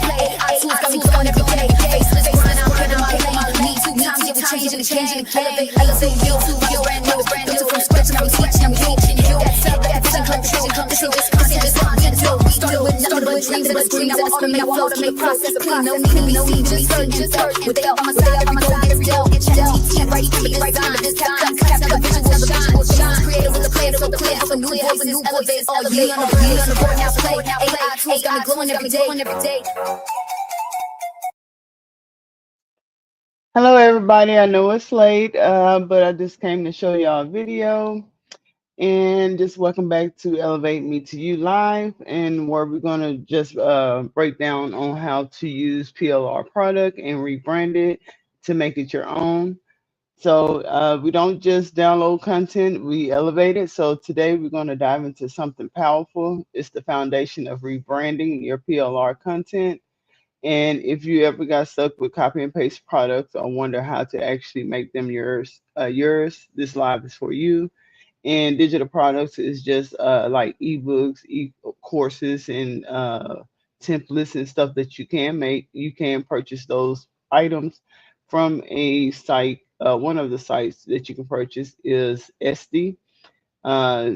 AI tools got me going every day. Faceless grind, I'm working on my lane. Me 2 times, yeah, we changing the game. Elevate you, brand new, built it from scratch, and I'm teaching you. That's up, that's control. This ain't just content, so we started with dreams and dreams, and it's automate flow to make process clean. No need, just search. With they all on my side, every day, get ChatGPT right for the design. Capture the visual shine. Creative with the plan, so the plan, help a new voice, all year on the board now play. AI tools got me glowing every day. Hello, everybody. I know it's late, but I just came to show y'all a video. And just welcome back to Elevate Me to You Live, and where we're going to just break down on how to use PLR product and rebrand it to make it your own. So we don't just download content, we elevate it. So today we're going to dive into something powerful. It's the foundation of rebranding your PLR content. And if you ever got stuck with copy and paste products or wonder how to actually make them yours, this live is for you. And digital products is just like ebooks, courses, and templates and stuff that you can make. You can purchase those items from a site. One of the sites that you can purchase is SD. Uh,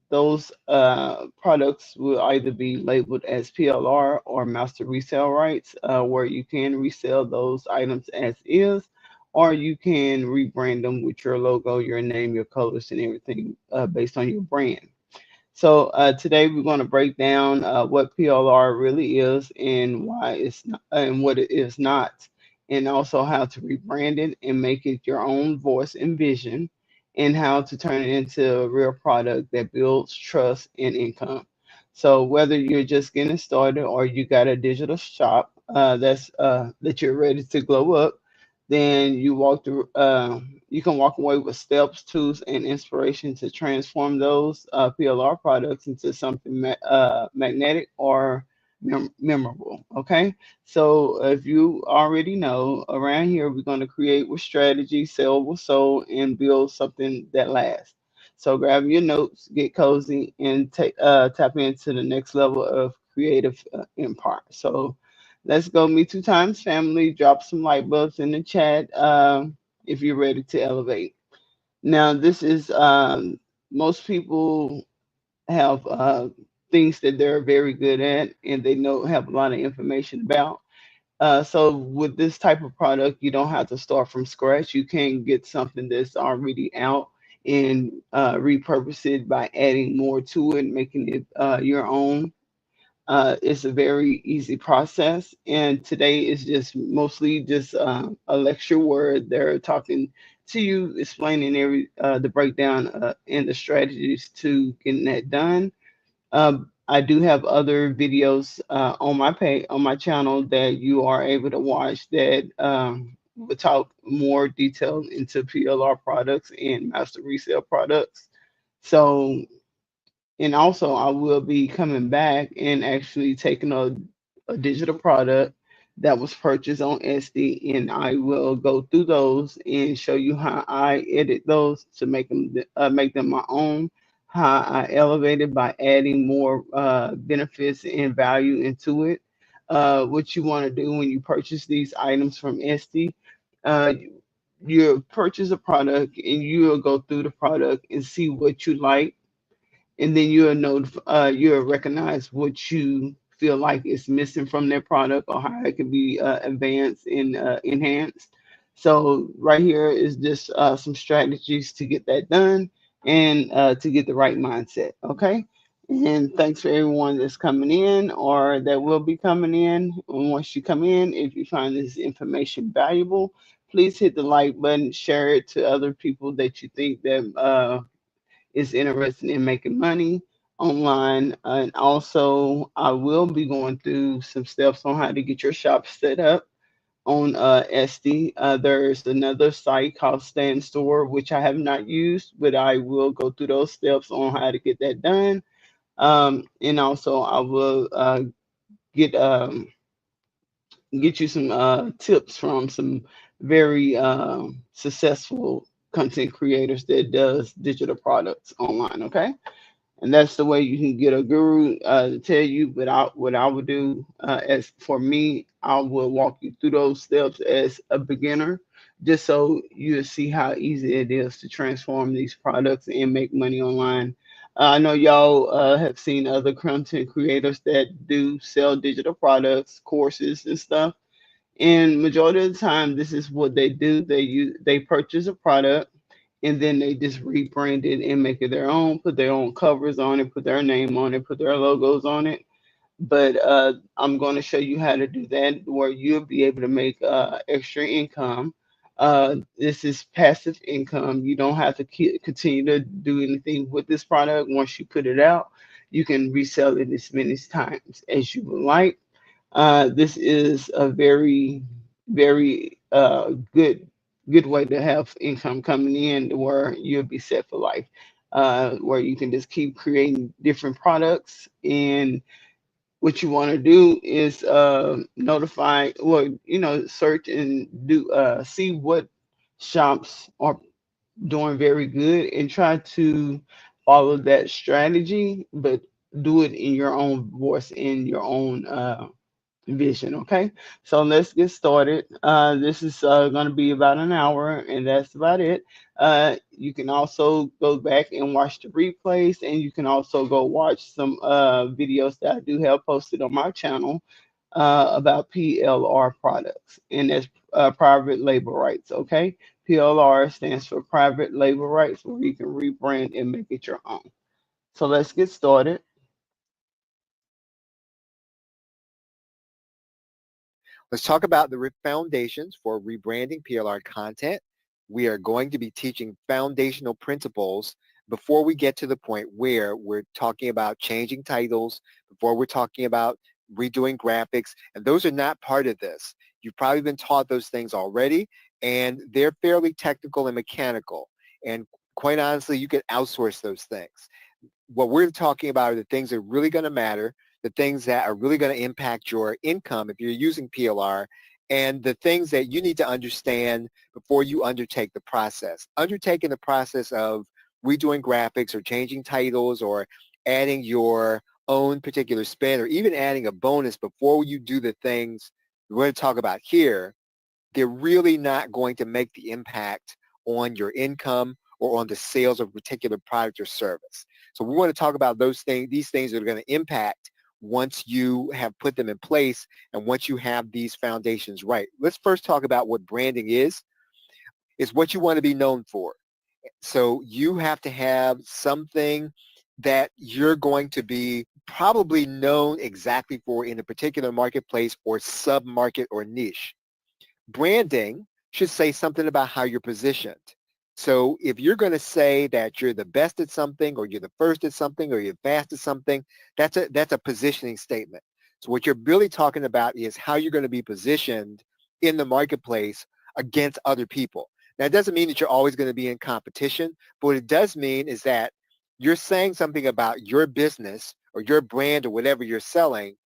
those products will either be labeled as PLR or master resale rights, where you can resell those items as is, or you can rebrand them with your logo, your name, your colors, and everything based on your brand. So today we're going to break down what PLR really is and why it's not, and what it is not, and also how to rebrand it and make it your own voice and vision, and how to turn it into a real product that builds trust and income. So whether you're just getting started or you got a digital shop that you're ready to glow up, then you can walk away with steps, tools, and inspiration to transform those PLR products into something magnetic or memorable. Okay, so if you already know, around here we're going to create with strategy, sell with soul, and build something that lasts. So grab your notes, get cozy, and tap into the next level of creative empire. So let's go. Me 2 times, family. Drop some light bulbs in the chat if you're ready to elevate. Now, this is most people have things that they're very good at and they know have a lot of information about. So with this type of product, you don't have to start from scratch. You can get something that's already out and repurpose it by adding more to it, making it your own. It's a very easy process, and today is just mostly just a lecture where they're talking to you, explaining the breakdown and the strategies to getting that done. I do have other videos on my page on my channel that you are able to watch that will talk more detail into PLR products and master resale products. So, and also I will be coming back and actually taking a digital product that was purchased on SD, and I will go through those and show you how I edit those to make them my own, how I elevate it by adding more benefits and value into it. What you want to do when you purchase these items from SD, uh, you purchase a product and you'll go through the product and see what you like, and then you'll recognize what you feel like is missing from their product or how it can be advanced and enhanced. So right here is just some strategies to get that done and to get the right mindset. Okay. And thanks for everyone that's coming in or that will be coming in. And once you come in, if you find this information valuable, please hit the like button, share it to other people that you think that is interested in making money online. And also, I will be going through some steps on how to get your shop set up on SD. There's another site called Stand Store, which I have not used, but I will go through those steps on how to get that done. And also, I will get get you some tips from some very successful content creators that does digital products online. Okay. And that's the way you can get a guru to tell you. But what I would do, as for me, I will walk you through those steps as a beginner, just so you see how easy it is to transform these products and make money online. I know y'all have seen other content creators that do sell digital products, courses, and stuff. And majority of the time, this is what they do. They purchase a product and then they just rebrand it and make it their own, put their own covers on it, put their name on it, put their logos on it. But I'm going to show you how to do that where you'll be able to make extra income. This is passive income. You don't have to continue to do anything with this product. Once you put it out, you can resell it as many times as you would like. This is a very good way to have income coming in where you'll be set for life. Where you can just keep creating different products, and what you want to do is notify, well, search and do see what shops are doing very good and try to follow that strategy, but do it in your own voice, in your own vision. Okay, so let's get started. This is going to be about an hour, and that's about it. You can also go back and watch the replays, and you can also go watch some videos that I do have posted on my channel about PLR products, and that's private label rights. Okay, PLR stands for private label rights, where you can rebrand and make it your own. So let's get started. Let's talk about the foundations for rebranding PLR content. We are going to be teaching foundational principles before we get to the point where we're talking about changing titles, before we're talking about redoing graphics, and those are not part of this. You've probably been taught those things already, and they're fairly technical and mechanical. And quite honestly, you can outsource those things. What we're talking about are the things that are really going to matter, the things that are really going to impact your income if you're using PLR, and the things that you need to understand before you undertake the process. Undertaking the process of redoing graphics or changing titles or adding your own particular spin or even adding a bonus before you do the things we're going to talk about here, they're really not going to make the impact on your income or on the sales of a particular product or service. So we want to talk about those things, these things that are going to impact once you have put them in place and once you have these foundations right. Let's first talk about what branding is. It's what you want to be known for. So you have to have something that you're going to be probably known exactly for in a particular marketplace or sub-market or niche. Branding should say something about how you're positioned. So if you're going to say that you're the best at something or you're the first at something or you're fast at something, that's a positioning statement. So what you're really talking about is how you're going to be positioned in the marketplace against other people. Now, it doesn't mean that you're always going to be in competition, but what it does mean is that you're saying something about your business or your brand or whatever you're selling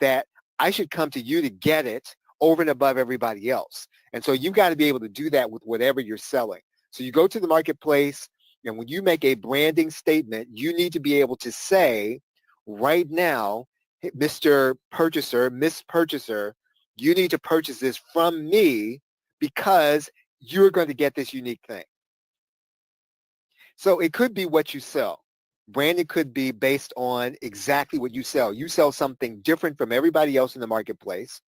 that I should come to you to get it over and above everybody else. And so you've got to be able to do that with whatever you're selling. So you go to the marketplace, and when you make a branding statement, you need to be able to say right now, hey, Mr. Purchaser, Miss Purchaser, you need to purchase this from me because you're going to get this unique thing. So it could be what you sell. Branding could be based on exactly what you sell. You sell something different from everybody else in the marketplace.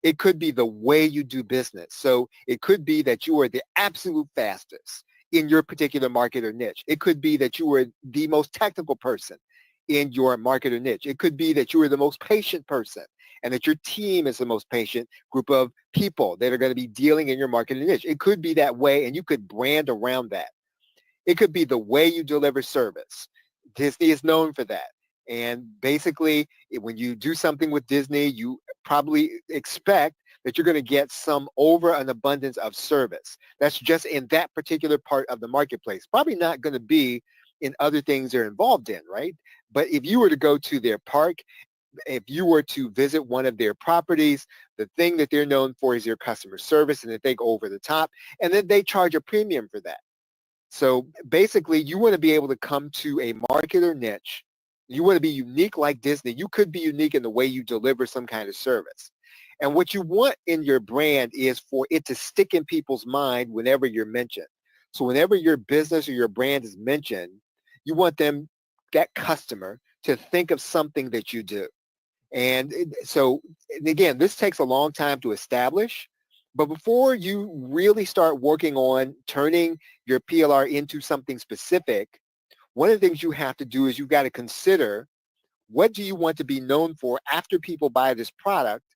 It could be the way you do business. So it could be that you are the absolute fastest in your particular market or niche. It could be that you are the most technical person in your market or niche. It could be that you are the most patient person and that your team is the most patient group of people that are going to be dealing in your market or niche. It could be that way, and you could brand around that. It could be the way you deliver service. Disney is known for that. And basically, when you do something with Disney, you probably expect that you're going to get some over an abundance of service. That's just in that particular part of the marketplace. Probably not going to be in other things they're involved in, right? But if you were to go to their park, if you were to visit one of their properties, the thing that they're known for is their customer service and that they go over the top, and then they charge a premium for that. So basically, you want to be able to come to a market or niche. You want to be unique like Disney. You could be unique in the way you deliver some kind of service. And what you want in your brand is for it to stick in people's mind whenever you're mentioned. So whenever your business or your brand is mentioned, you want them, that customer, to think of something that you do. And so, and again, this takes a long time to establish. But before you really start working on turning your PLR into something specific, one of the things you have to do is you've got to consider, what do you want to be known for after people buy this product,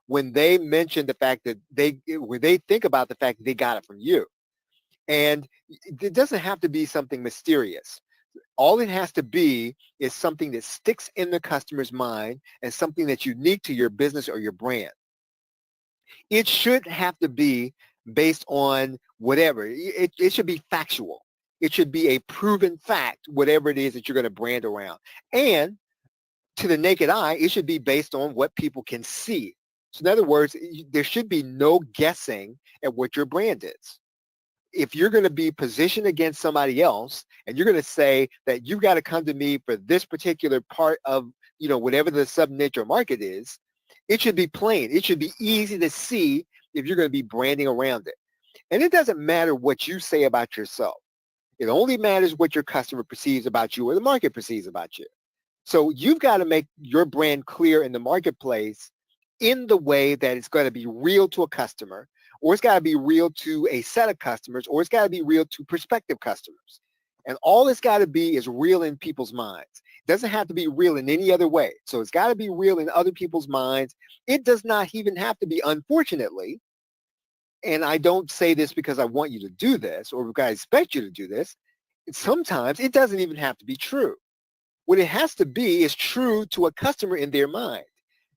when they mention the fact that when they think about the fact that they got it from you. And it doesn't have to be something mysterious. All it has to be is something that sticks in the customer's mind and something that's unique to your business or your brand. It should have to be based on whatever. It should be factual. It should be a proven fact, whatever it is that you're going to brand around. And to the naked eye, it should be based on what people can see. So in other words, there should be no guessing at what your brand is. If you're going to be positioned against somebody else and you're going to say that you've got to come to me for this particular part of, whatever the sub niche or market is, it should be plain. It should be easy to see if you're going to be branding around it. And it doesn't matter what you say about yourself. It only matters what your customer perceives about you or the market perceives about you. So you've got to make your brand clear in the marketplace in the way that it's going to be real to a customer, or it's got to be real to a set of customers, or it's got to be real to prospective customers. And all it's got to be is real in people's minds. It doesn't have to be real in any other way. So it's got to be real in other people's minds. It does not even have to be, unfortunately, and I don't say this because I want you to do this or because I expect you to do this, sometimes it doesn't even have to be true. What it has to be is true to a customer in their mind.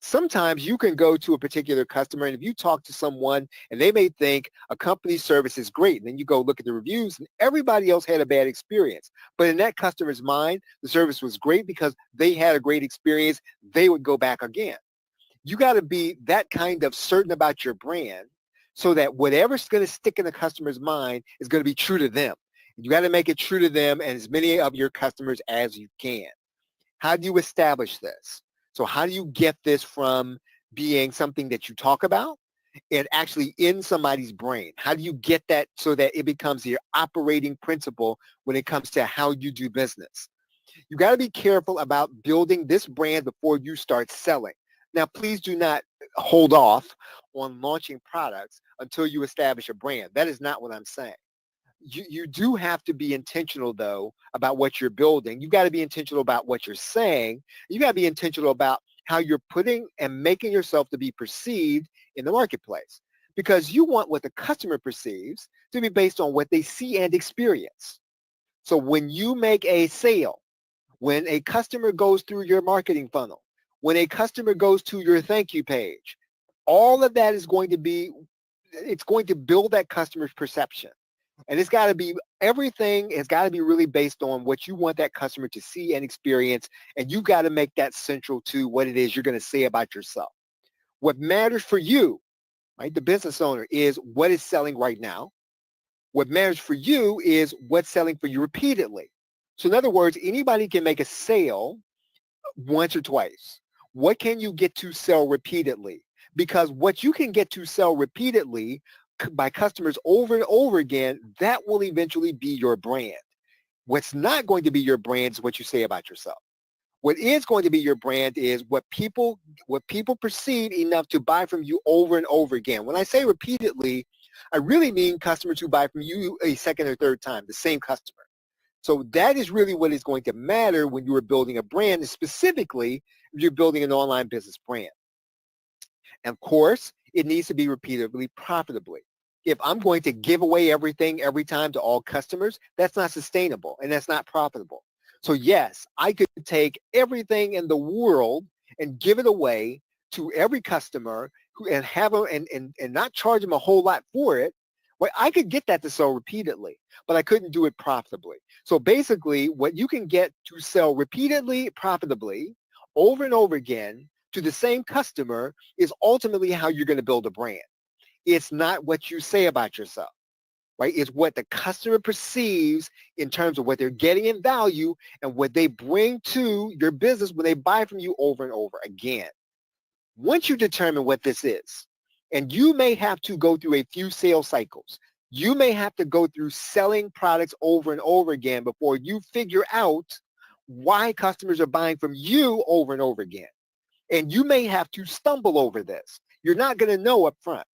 Sometimes you can go to a particular customer, and if you talk to someone and they may think a company's service is great, and then you go look at the reviews and everybody else had a bad experience. But in that customer's mind, the service was great because they had a great experience. They would go back again. You got to be that kind of certain about your brand so that whatever's going to stick in the customer's mind is going to be true to them. You got to make it true to them and as many of your customers as you can. How do you establish this? So how do you get this from being something that you talk about and actually in somebody's brain? How do you get that so that it becomes your operating principle when it comes to how you do business? You got to be careful about building this brand before you start selling. Now, please do not hold off on launching products until you establish a brand. That is not what I'm saying. You do have to be intentional, though, about what you're building. You've got to be intentional about what you're saying. You got to be intentional about how you're putting and making yourself to be perceived in the marketplace, because you want what the customer perceives to be based on what they see and experience. So when you make a sale, when a customer goes through your marketing funnel, when a customer goes to your thank you page, all of that is going to be, it's going to build that customer's perception. And it's got to be, everything has got to be really based on what you want that customer to see and experience. And you've got to make that central to what it is you're going to say about yourself. What matters for you, right, the business owner, is what is selling right now. What matters for you is what's selling for you repeatedly. So in other words, anybody can make a sale once or twice. What can you get to sell repeatedly? Because what you can get to sell repeatedly by customers over and over again, that will eventually be your brand. What's not going to be your brand is what you say about yourself. What is going to be your brand is what people perceive enough to buy from you over and over again. When I say repeatedly, I really mean customers who buy from you a second or third time, the same customer. So that is really what is going to matter when you are building a brand, and specifically if you're building an online business brand. And of course, it needs to be repeatedly profitably. If I'm going to give away everything every time to all customers, that's not sustainable and that's not profitable. So yes, I could take everything in the world and give it away to every customer and have them and not charge them a whole lot for it. Well, I could get that to sell repeatedly, but I couldn't do it profitably. So basically, what you can get to sell repeatedly, profitably, over and over again to the same customer is ultimately how you're going to build a brand. It's not what you say about yourself. right? It's what the customer perceives in terms of what they're getting in value and what they bring to your business when they buy from you over and over again. Once you determine what this is, and you may have to go through a few sales cycles, you may have to go through selling products over and over again before you figure out why customers are buying from you over and over again. And you may have to stumble over this. You're not going to know up front.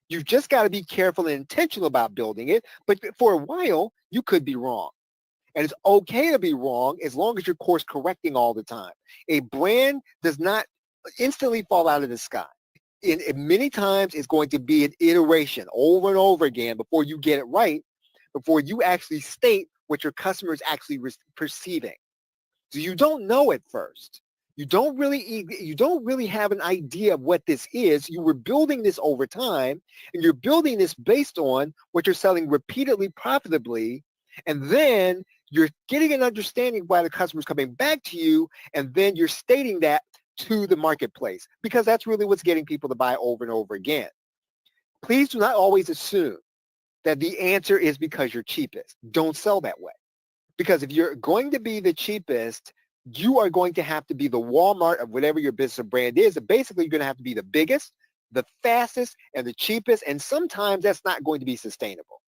You've just got to be careful and intentional about building it. But for a while, you could be wrong. And it's okay to be wrong as long as you're course correcting all the time. A brand does not instantly fall out of the sky. Many times it's going to be an iteration over and over again before you get it right, before you actually state what your customer is actually perceiving. So you don't know at first. You don't really have an idea of what this is. You were building this over time, and you're building this based on what you're selling repeatedly, profitably, and then you're getting an understanding why the customer's coming back to you, and then you're stating that to the marketplace, because that's really what's getting people to buy over and over again. Please do not always assume that the answer is because you're cheapest. Don't sell that way. Because if you're going to be the cheapest, you are going to have to be the Walmart of whatever your business or brand is. And basically, you're going to have to be the biggest, the fastest, and the cheapest. And sometimes that's not going to be sustainable.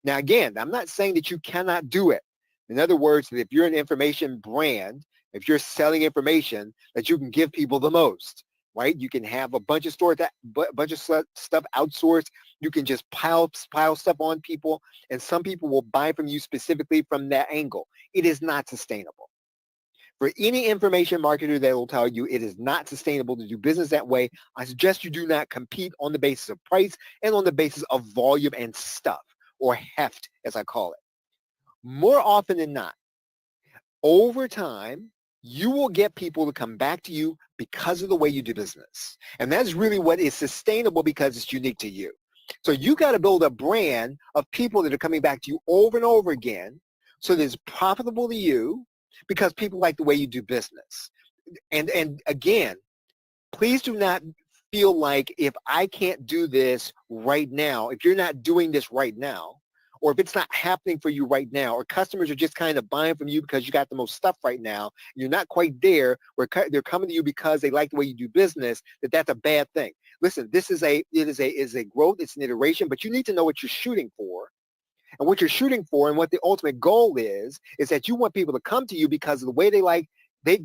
Now, again, I'm not saying that you cannot do it. In other words, if you're an information brand, if you're selling information, that you can give people the most, right? You can have a bunch of stuff outsourced. You can just pile stuff on people, and some people will buy from you specifically from that angle. It is not sustainable. For any information marketer that will tell you it is not sustainable to do business that way, I suggest you do not compete on the basis of price and on the basis of volume and stuff, or heft, as I call it. More often than not, over time, you will get people to come back to you because of the way you do business. And that's really what is sustainable because it's unique to you. So you got to build a brand of people that are coming back to you over and over again so that it's profitable to you because people like the way you do business. And again, please do not feel like if I can't do this right now, if you're not doing this right now, or if it's not happening for you right now, or customers are just kind of buying from you because you got the most stuff right now, you're not quite there, where they're coming to you because they like the way you do business, that's a bad thing. Listen, it is a growth, it's an iteration, but you need to know what you're shooting for. And what you're shooting for and what the ultimate goal is that you want people to come to you because of the way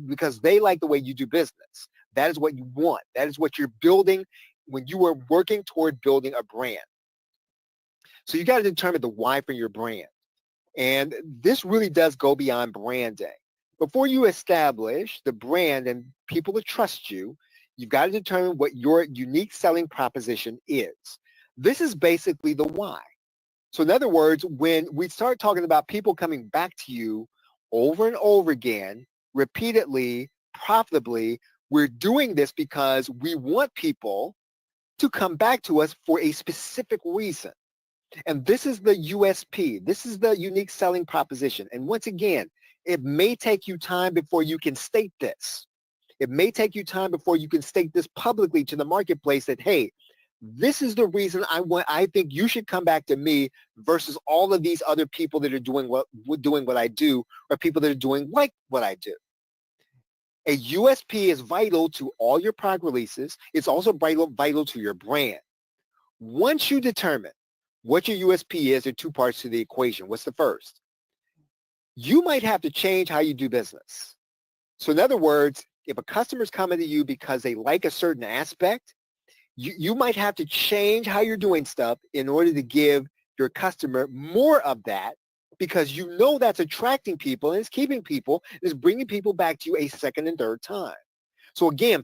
because they like the way you do business. That is what you want. That is what you're building when you are working toward building a brand. So you got to determine the why for your brand. And this really does go beyond branding. Before you establish the brand and people to trust you, you've got to determine what your unique selling proposition is. This is basically the why. So in other words, when we start talking about people coming back to you over and over again, repeatedly, profitably, we're doing this because we want people to come back to us for a specific reason. And this is the USP. This is the unique selling proposition. And once again, it may take you time before you can state this. It may take you time before you can state this publicly to the marketplace that, hey, this is the reason I think you should come back to me versus all of these other people that are doing what I do, or people that are doing like what I do. A USP is vital to all your product releases. It's also vital to your brand. Once you determine what your USP is, there are two parts to the equation. What's the first? You might have to change how you do business. So in other words, if a customer's coming to you because they like a certain aspect, you might have to change how you're doing stuff in order to give your customer more of that, because you know that's attracting people and it's keeping people, it's bringing people back to you a second and third time. So again,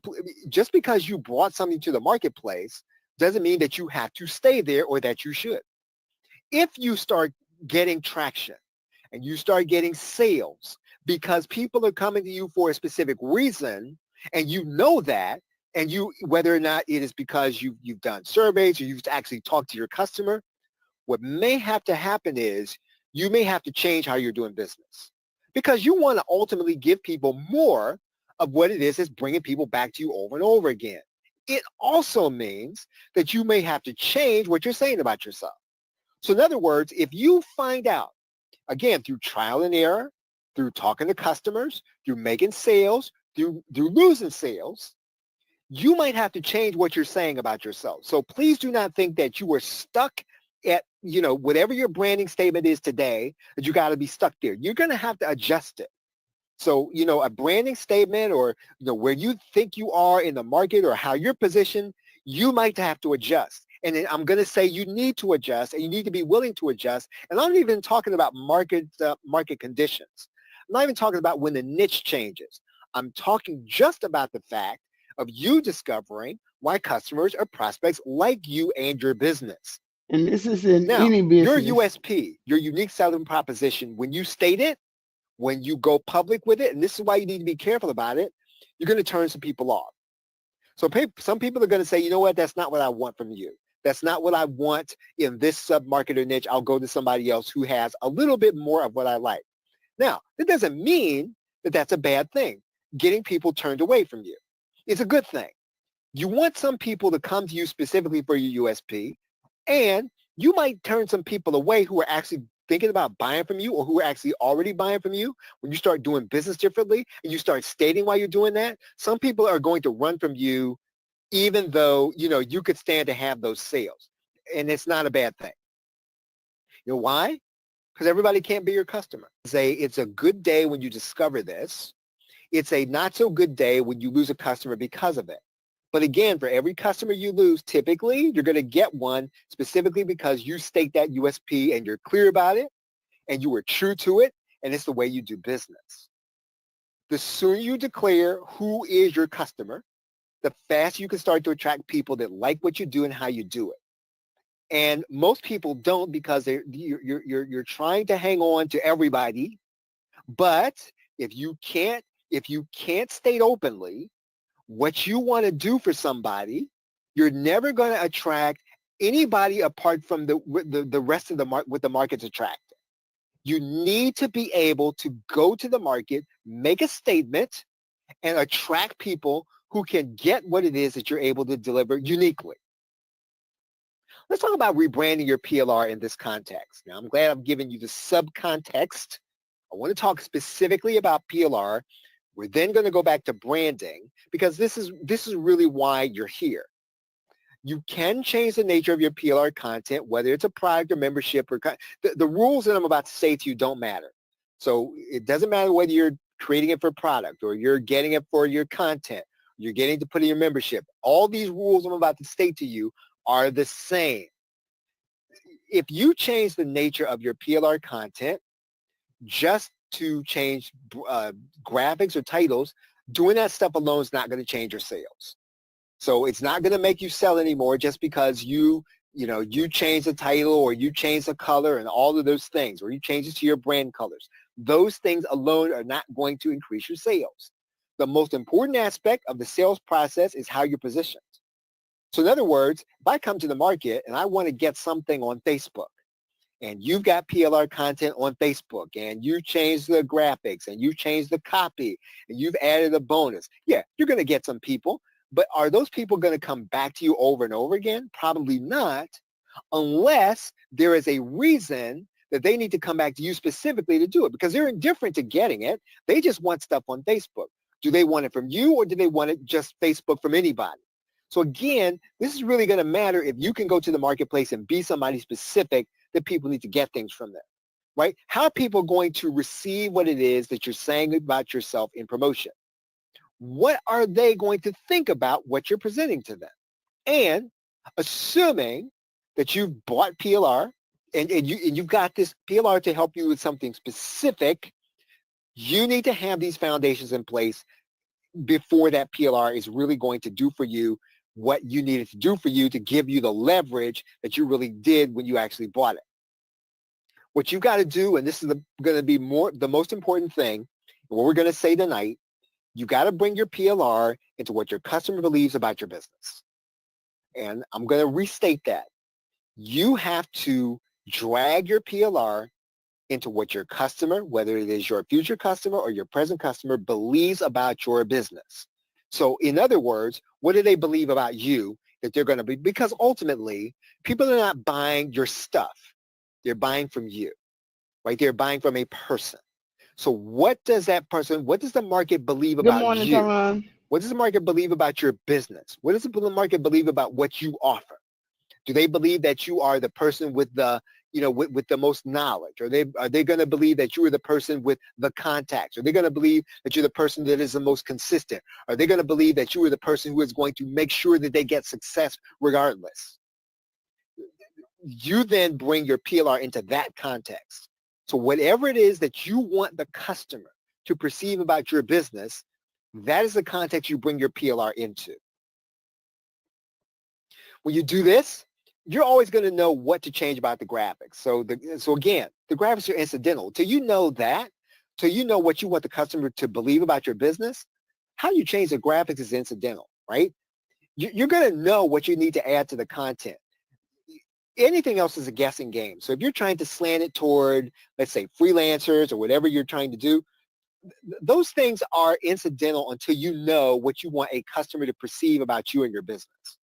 just because you brought something to the marketplace doesn't mean that you have to stay there or that you should. If you start getting traction and you start getting sales because people are coming to you for a specific reason, and you know that, and whether or not it is because you've done surveys or you've actually talked to your customer, what may have to happen is you may have to change how you're doing business, because you want to ultimately give people more of what it is that's bringing people back to you over and over again. It also means that you may have to change what you're saying about yourself. So in other words, if you find out, again, through trial and error, through talking to customers, through making sales, through losing sales, you might have to change what you're saying about yourself. So please do not think that you are stuck at, whatever your branding statement is today, that you got to be stuck there. You're going to have to adjust it. So, a branding statement or, where you think you are in the market or how you're positioned, you might have to adjust. And then I'm going to say you need to adjust and you need to be willing to adjust. And I'm not even talking about market conditions. I'm not even talking about when the niche changes. I'm talking just about the fact of you discovering why customers or prospects like you and your business. And this is in Now, any your business. USP, your unique selling proposition, when you state it, when you go public with it, and this is why you need to be careful about it, you're going to turn some people off. So some people are going to say, you know what, that's not what I want from you. That's not what I want in this sub-market or niche. I'll go to somebody else who has a little bit more of what I like. Now, that doesn't mean that that's a bad thing. Getting people turned away from you. It's a good thing. You want some people to come to you specifically for your USP, and you might turn some people away who are actually thinking about buying from you or who are actually already buying from you. When you start doing business differently and you start stating why you're doing that, some people are going to run from you even though, you could stand to have those sales. And it's not a bad thing. You know why? Because everybody can't be your customer. It's a good day when you discover this. It's a not so good day when you lose a customer because of it. But again, for every customer you lose, typically you're going to get one specifically because you state that USP and you're clear about it and you were true to it, and it's the way you do business. The sooner you declare who is your customer, the faster you can start to attract people that like what you do and how you do it. And most people don't because you're trying to hang on to everybody. But if you can't state openly what you want to do for somebody, you're never going to attract anybody apart from the rest of the market, what the market's attracting. You need to be able to go to the market, make a statement, and attract people who can get what it is that you're able to deliver uniquely. Let's talk about rebranding your PLR in this context. Now, I'm glad I've given you the subcontext. I want to talk specifically about PLR. We're then going to go back to branding because this is really why you're here. You can change the nature of your PLR content, whether it's a product or membership or the rules that I'm about to say to you don't matter. So it doesn't matter whether you're creating it for product or you're getting it for your content, you're getting to put in your membership. All these rules I'm about to state to you are the same. If you change the nature of your PLR content just to change graphics or titles, doing that stuff alone is not going to change your sales. So it's not going to make you sell anymore just because you change the title or you change the color and all of those things, or you change it to your brand colors. Those things alone are not going to increase your sales. The most important aspect of the sales process is how you're positioned. So in other words, if I come to the market and I want to get something on Facebook, and you've got PLR content on Facebook, and you change the graphics, and you change the copy, and you've added a bonus, yeah, you're going to get some people. But are those people going to come back to you over and over again? Probably not, unless there is a reason that they need to come back to you specifically to do it, because they're indifferent to getting it. They just want stuff on Facebook. Do they want it from you, or do they want it just Facebook from anybody? So again, this is really going to matter if you can go to the marketplace and be somebody specific that people need to get things from them, right? How are people going to receive what it is that you're saying about yourself in promotion? What are they going to think about what you're presenting to them? And assuming that you've bought PLR and you've got this PLR to help you with something specific, you need to have these foundations in place before that PLR is really going to do for you what you needed to do for you to give you the leverage that you really did when you actually bought it. What you got to do, and this is going to be the most important thing, what we're going to say tonight, you got to bring your PLR into what your customer believes about your business. And I'm going to restate that. You have to drag your PLR into what your customer, whether it is your future customer or your present customer, believes about your business. So in other words, what do they believe about you that they're going to be? Because ultimately, people are not buying your stuff. They're buying from you, right? They're buying from a person. So what does that person, what does the market believe Good about morning, you? Tyrone. What does the market believe about your business? What does the market believe about what you offer? Do they believe that you are the person with the, with the most knowledge? Are they going to believe that you are the person with the contacts? Are they going to believe that you're the person that is the most consistent? Are they going to believe that you are the person who is going to make sure that they get success regardless? You then bring your PLR into that context. So whatever it is that you want the customer to perceive about your business, that is the context you bring your PLR into. When you do this, you're always going to know what to change about the graphics. So again, the graphics are incidental. Till you know that, till you know what you want the customer to believe about your business, how you change the graphics is incidental, right? You're going to know what you need to add to the content. Anything else is a guessing game. So if you're trying to slant it toward, let's say, freelancers or whatever you're trying to do, those things are incidental until you know what you want a customer to perceive about you and your business.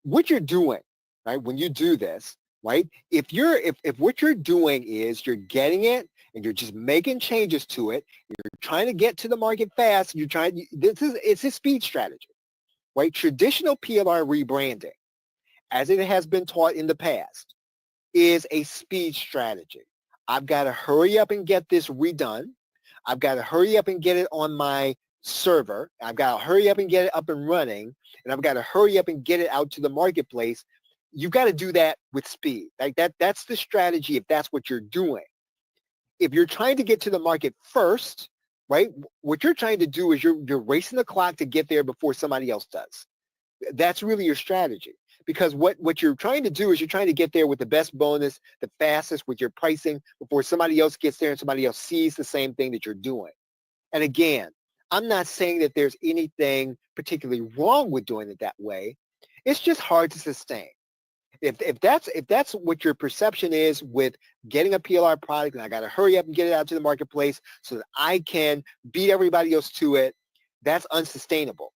What you're doing, right, when you do this, right, if what you're doing is you're getting it and you're just making changes to it, you're trying to get to the market fast, it's a speed strategy, right? Traditional PLR rebranding, as it has been taught in the past, is a speed strategy. I've got to hurry up and get this redone. I've got to hurry up and get it on my server. I've got to hurry up and get it up and running, and I've got to hurry up and get it out to the marketplace. You've got to do that with speed. Like that's the strategy if that's what you're doing. If you're trying to get to the market first, right, what you're trying to do is you're racing the clock to get there before somebody else does. That's really your strategy. Because what you're trying to do is you're trying to get there with the best bonus, the fastest with your pricing before somebody else gets there and somebody else sees the same thing that you're doing. And again, I'm not saying that there's anything particularly wrong with doing it that way. It's just hard to sustain. If that's what your perception is with getting a PLR product and I got to hurry up and get it out to the marketplace so that I can beat everybody else to it, that's unsustainable.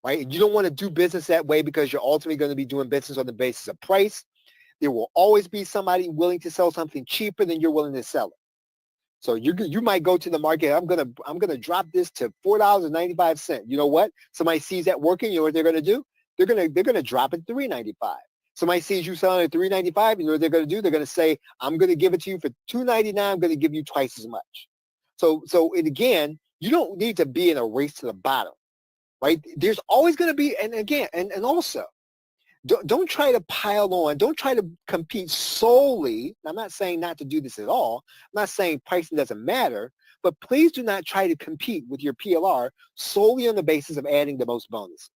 Right? And you don't want to do business that way because you're ultimately going to be doing business on the basis of price. There will always be somebody willing to sell something cheaper than you're willing to sell it. So you might go to the market. I'm gonna drop this to $4.95. You know what? Somebody sees that working. You know what they're gonna do? They're gonna drop it to $3.95. Somebody sees you selling at $3.95. You know what they're gonna do? They're gonna say, I'm gonna give it to you for $2.99. I'm gonna give you twice as much. So again, you don't need to be in a race to the bottom. Right? There's always going to be, and again, and also, don't try to pile on. Don't try to compete solely. I'm not saying not to do this at all. I'm not saying pricing doesn't matter, but please do not try to compete with your PLR solely on the basis of adding the most bonuses.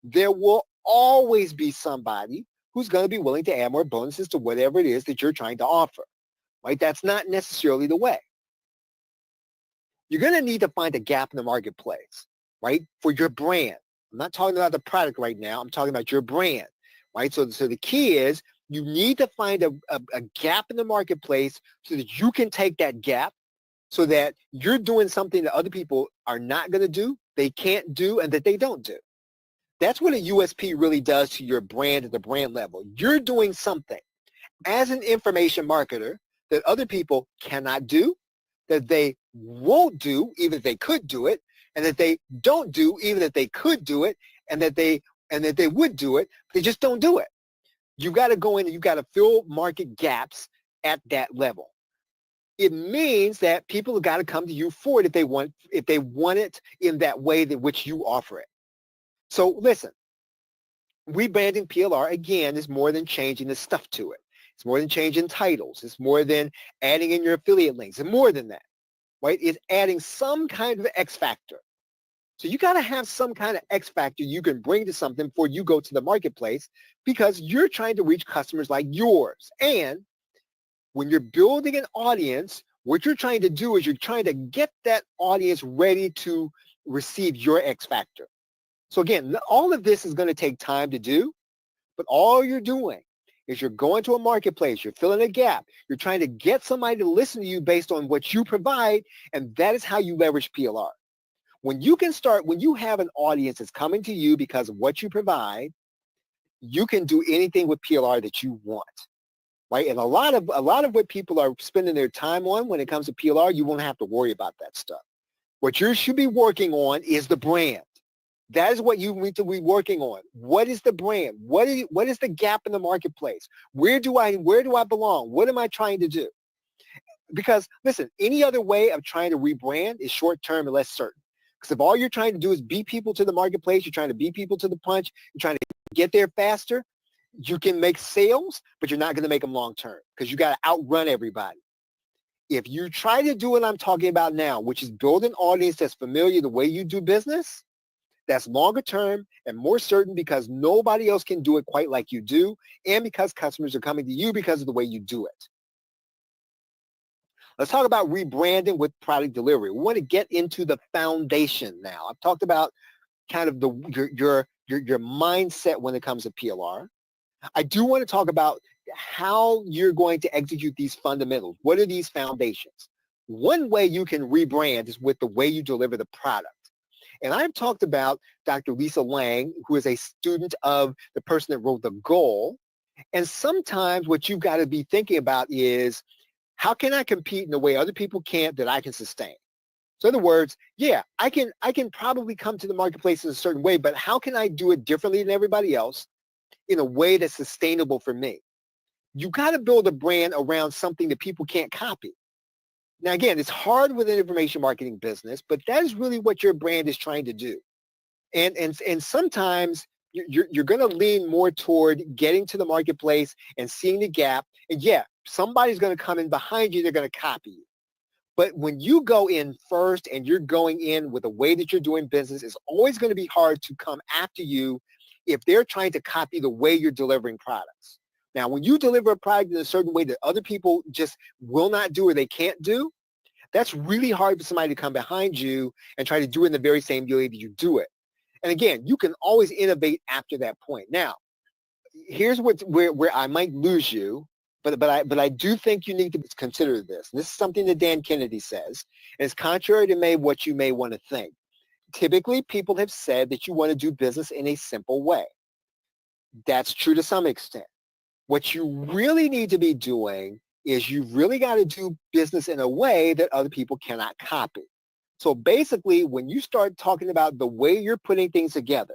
There will always be somebody who's going to be willing to add more bonuses to whatever it is that you're trying to offer. Right? That's not necessarily the way. You're going to need to find a gap in the marketplace. Right, for your brand. I'm not talking about the product right now. I'm talking about your brand, right? So the key is you need to find a gap in the marketplace so that you can take that gap so that you're doing something that other people are not going to do, they can't do, and that they don't do. That's what a USP really does to your brand at the brand level. You're doing something as an information marketer that other people cannot do, that they won't do, even if they could do it, and that they don't do, even if they could do it, and that they would do it, they just don't do it. You got to go in and you got to fill market gaps at that level. It means that people have got to come to you for it if they want it in that way that which you offer it. So listen, rebranding PLR again is more than changing the stuff to it. It's more than changing titles. It's more than adding in your affiliate links. It's more than that. Right? It's adding some kind of X factor. So you got to have some kind of X factor you can bring to something before you go to the marketplace because you're trying to reach customers like yours. And when you're building an audience, what you're trying to do is you're trying to get that audience ready to receive your X factor. So again, all of this is going to take time to do, but all you're doing is you're going to a marketplace, you're filling a gap, you're trying to get somebody to listen to you based on what you provide, and that is how you leverage PLR. When you have an audience that's coming to you because of what you provide, you can do anything with PLR that you want, right? And a lot of what people are spending their time on when it comes to PLR, you won't have to worry about that stuff. What you should be working on is the brand. That is what you need to be working on. What is the brand? What is the gap in the marketplace? Where do I belong? What am I trying to do? Because listen, any other way of trying to rebrand is short-term and less certain. Because if all you're trying to do is beat people to the marketplace, you're trying to beat people to the punch, you're trying to get there faster, you can make sales, but you're not going to make them long-term because you got to outrun everybody. If you try to do what I'm talking about now, which is build an audience that's familiar the way you do business, that's longer term and more certain because nobody else can do it quite like you do, and because customers are coming to you because of the way you do it. Let's talk about rebranding with product delivery. We want to get into the foundation now. I've talked about kind of your mindset when it comes to PLR. I do want to talk about how you're going to execute these fundamentals. What are these foundations? One way you can rebrand is with the way you deliver the product. And I've talked about Dr. Lisa Lang, who is a student of the person that wrote The Goal. And sometimes what you've got to be thinking about is, how can I compete in a way other people can't that I can sustain? So in other words, yeah, I can probably come to the marketplace in a certain way, but how can I do it differently than everybody else in a way that's sustainable for me? You got to build a brand around something that people can't copy. Now, again, it's hard with an information marketing business, but that is really what your brand is trying to do. And sometimes you're going to lean more toward getting to the marketplace and seeing the gap. And yeah, somebody's going to come in behind you. They're going to copy you. But when you go in first and you're going in with the way that you're doing business, it's always going to be hard to come after you if they're trying to copy the way you're delivering products. Now, when you deliver a product in a certain way that other people just will not do or they can't do, that's really hard for somebody to come behind you and try to do it in the very same way that you do it. And again, you can always innovate after that point. Now, here's where I might lose you, but I do think you need to consider this. And this is something that Dan Kennedy says, and it's contrary to what you may want to think. Typically, people have said that you want to do business in a simple way. That's true to some extent. What you really need to be doing is you really got to do business in a way that other people cannot copy. So basically, when you start talking about the way you're putting things together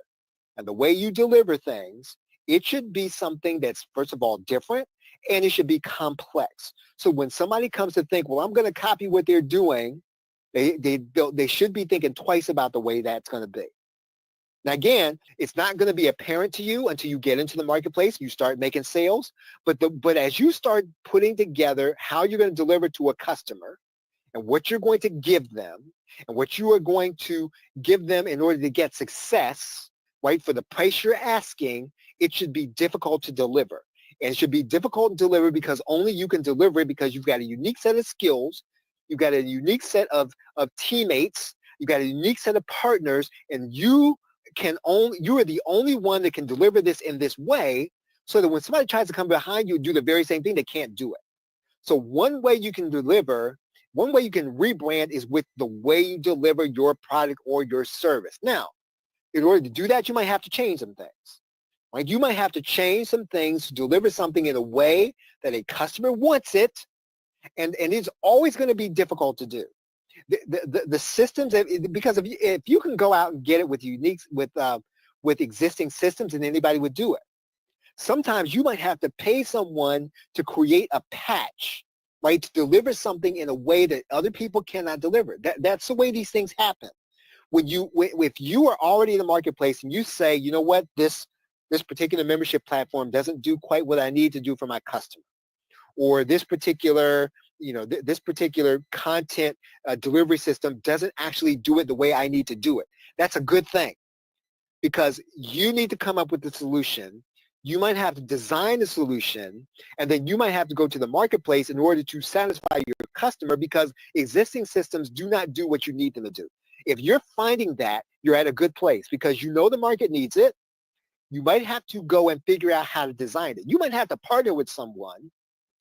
and the way you deliver things, it should be something that's, first of all, different, and it should be complex. So when somebody comes to think, well, I'm going to copy what they're doing, they should be thinking twice about the way that's going to be. Now, again, it's not going to be apparent to you until you get into the marketplace, you start making sales. But as you start putting together how you're going to deliver to a customer and what you're going to give them and what you are going to give them in order to get success, right, for the price you're asking, it should be difficult to deliver. And it should be difficult to deliver because only you can deliver it because you've got a unique set of skills, you've got a unique set of teammates, you've got a unique set of partners, and you are the only one that can deliver this in this way so that when somebody tries to come behind you and do the very same thing, they can't do it. So one way you can rebrand is with the way you deliver your product or your service. Now, in order to do that, you might have to change some things. Right? You might have to change some things to deliver something in a way that a customer wants it, and it's always going to be difficult to do. The systems, because if you can go out and get it with existing systems, and anybody would do it. Sometimes you might have to pay someone to create a patch, right, to deliver something in a way that other people cannot deliver. That's the way these things happen. If you are already in the marketplace and you say, you know what, this particular membership platform doesn't do quite what I need to do for my customer, or this particular content delivery system doesn't actually do it the way I need to do it. That's a good thing because you need to come up with the solution. You might have to design the solution, and then you might have to go to the marketplace in order to satisfy your customer because existing systems do not do what you need them to do. If you're finding that, you're at a good place because you know the market needs it. You might have to go and figure out how to design it. You might have to partner with someone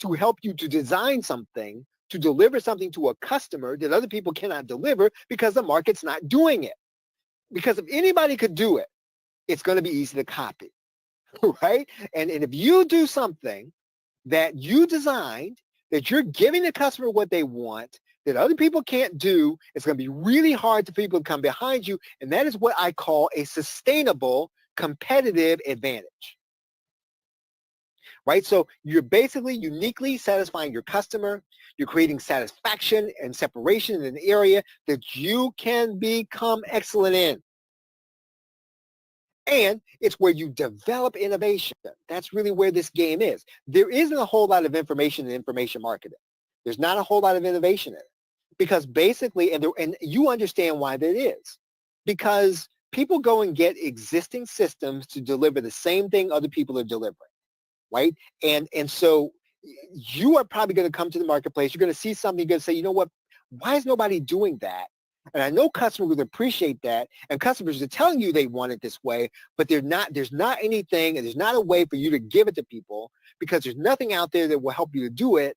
to help you to design something, to deliver something to a customer that other people cannot deliver because the market's not doing it. Because if anybody could do it, it's going to be easy to copy, right? And if you do something that you designed, that you're giving the customer what they want, that other people can't do. It's going to be really hard for people to come behind you. And that is what I call a sustainable competitive advantage. Right? So you're basically uniquely satisfying your customer. You're creating satisfaction and separation in an area that you can become excellent in. And it's where you develop innovation. That's really where this game is. There isn't a whole lot of information in information marketing. There's not a whole lot of innovation in it. Because basically, and you understand why that is. Because people go and get existing systems to deliver the same thing other people are delivering, right? And so you are probably going to come to the marketplace. You're going to see something. You're going to say, you know what? Why is nobody doing that? And I know customers would appreciate that, and customers are telling you they want it this way, but there's not anything, and there's not a way for you to give it to people because there's nothing out there that will help you to do it.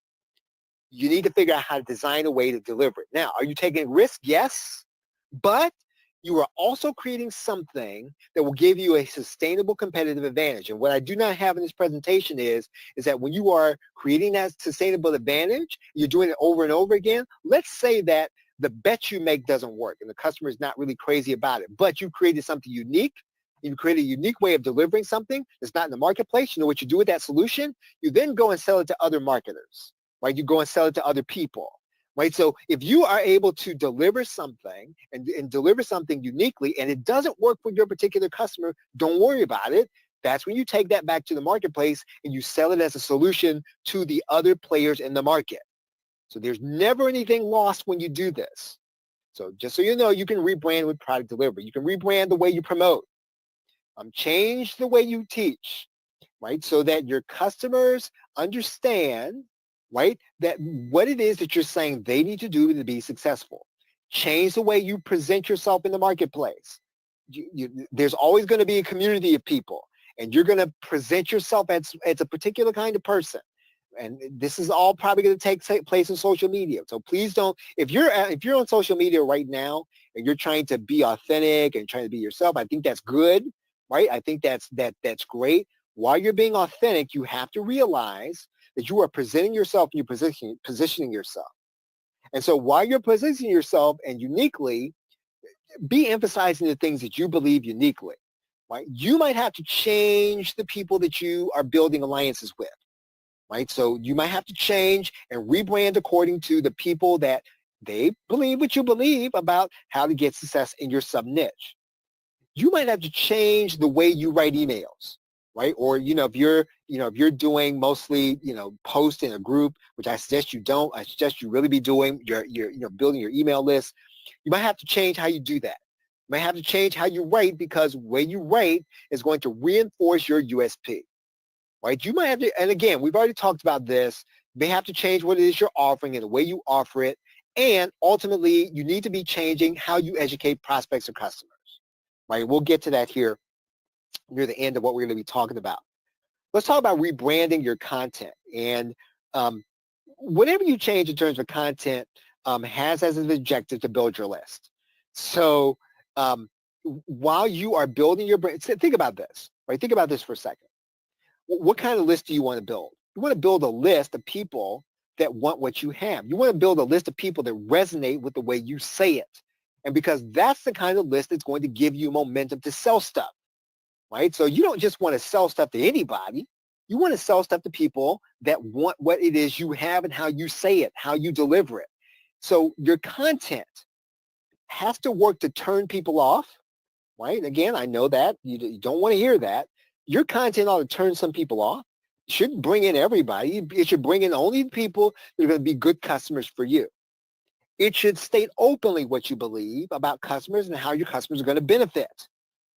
You need to figure out how to design a way to deliver it. Now, are you taking risk? Yes, but you are also creating something that will give you a sustainable competitive advantage. And what I do not have in this presentation is that when you are creating that sustainable advantage, you're doing it over and over again. Let's say that the bet you make doesn't work and the customer is not really crazy about it, but you created something unique. You create a unique way of delivering something that's not in the marketplace. You know what you do with that solution? You then go and sell it to other marketers, right? You go and sell it to other people, right? So if you are able to deliver something and deliver something uniquely and it doesn't work for your particular customer, don't worry about it. That's when you take that back to the marketplace and you sell it as a solution to the other players in the market. So there's never anything lost when you do this. So just so you know, you can rebrand with product delivery. You can rebrand the way you promote. Change the way you teach, right? So that your customers understand, right, that what it is that you're saying they need to do to be successful. Change the way you present yourself in the marketplace. There's always going to be a community of people, and you're going to present yourself as a particular kind of person. And this is all probably going to take place in social media. So please don't, if you're on social media right now and you're trying to be authentic and trying to be yourself, I think that's good, right? I think that's great. While you're being authentic, you have to realize that you are presenting yourself and you're positioning yourself. And so while you're positioning yourself and uniquely, be emphasizing the things that you believe uniquely, right? You might have to change the people that you are building alliances with. Right? So you might have to change and rebrand according to the people that they believe what you believe about how to get success in your sub-niche. You might have to change the way you write emails, right? Or, if you're doing mostly, post in a group, which I suggest you don't, I suggest you really be doing your building your email list. You might have to change how you do that. You might have to change how you write because the way you write is going to reinforce your USP. Right? You might have to, and again, we've already talked about this. You may have to change what it is you're offering and the way you offer it. And ultimately, you need to be changing how you educate prospects or customers. Right? We'll get to that here near the end of what we're going to be talking about. Let's talk about rebranding your content. And whatever you change in terms of content has as an objective to build your list. So while you are building your brand, think about this. Right? Think about this for a second. What kind of list do you want to build? You want to build a list of people that want what you have. You want to build a list of people that resonate with the way you say it. And because that's the kind of list that's going to give you momentum to sell stuff, right? So you don't just want to sell stuff to anybody. You want to sell stuff to people that want what it is you have and how you say it, how you deliver it. So your content has to work to turn people off, right? Again, I know that. You don't want to hear that. Your content ought to turn some people off. It shouldn't bring in everybody. It should bring in only people that are going to be good customers for you. It should state openly what you believe about customers and how your customers are going to benefit,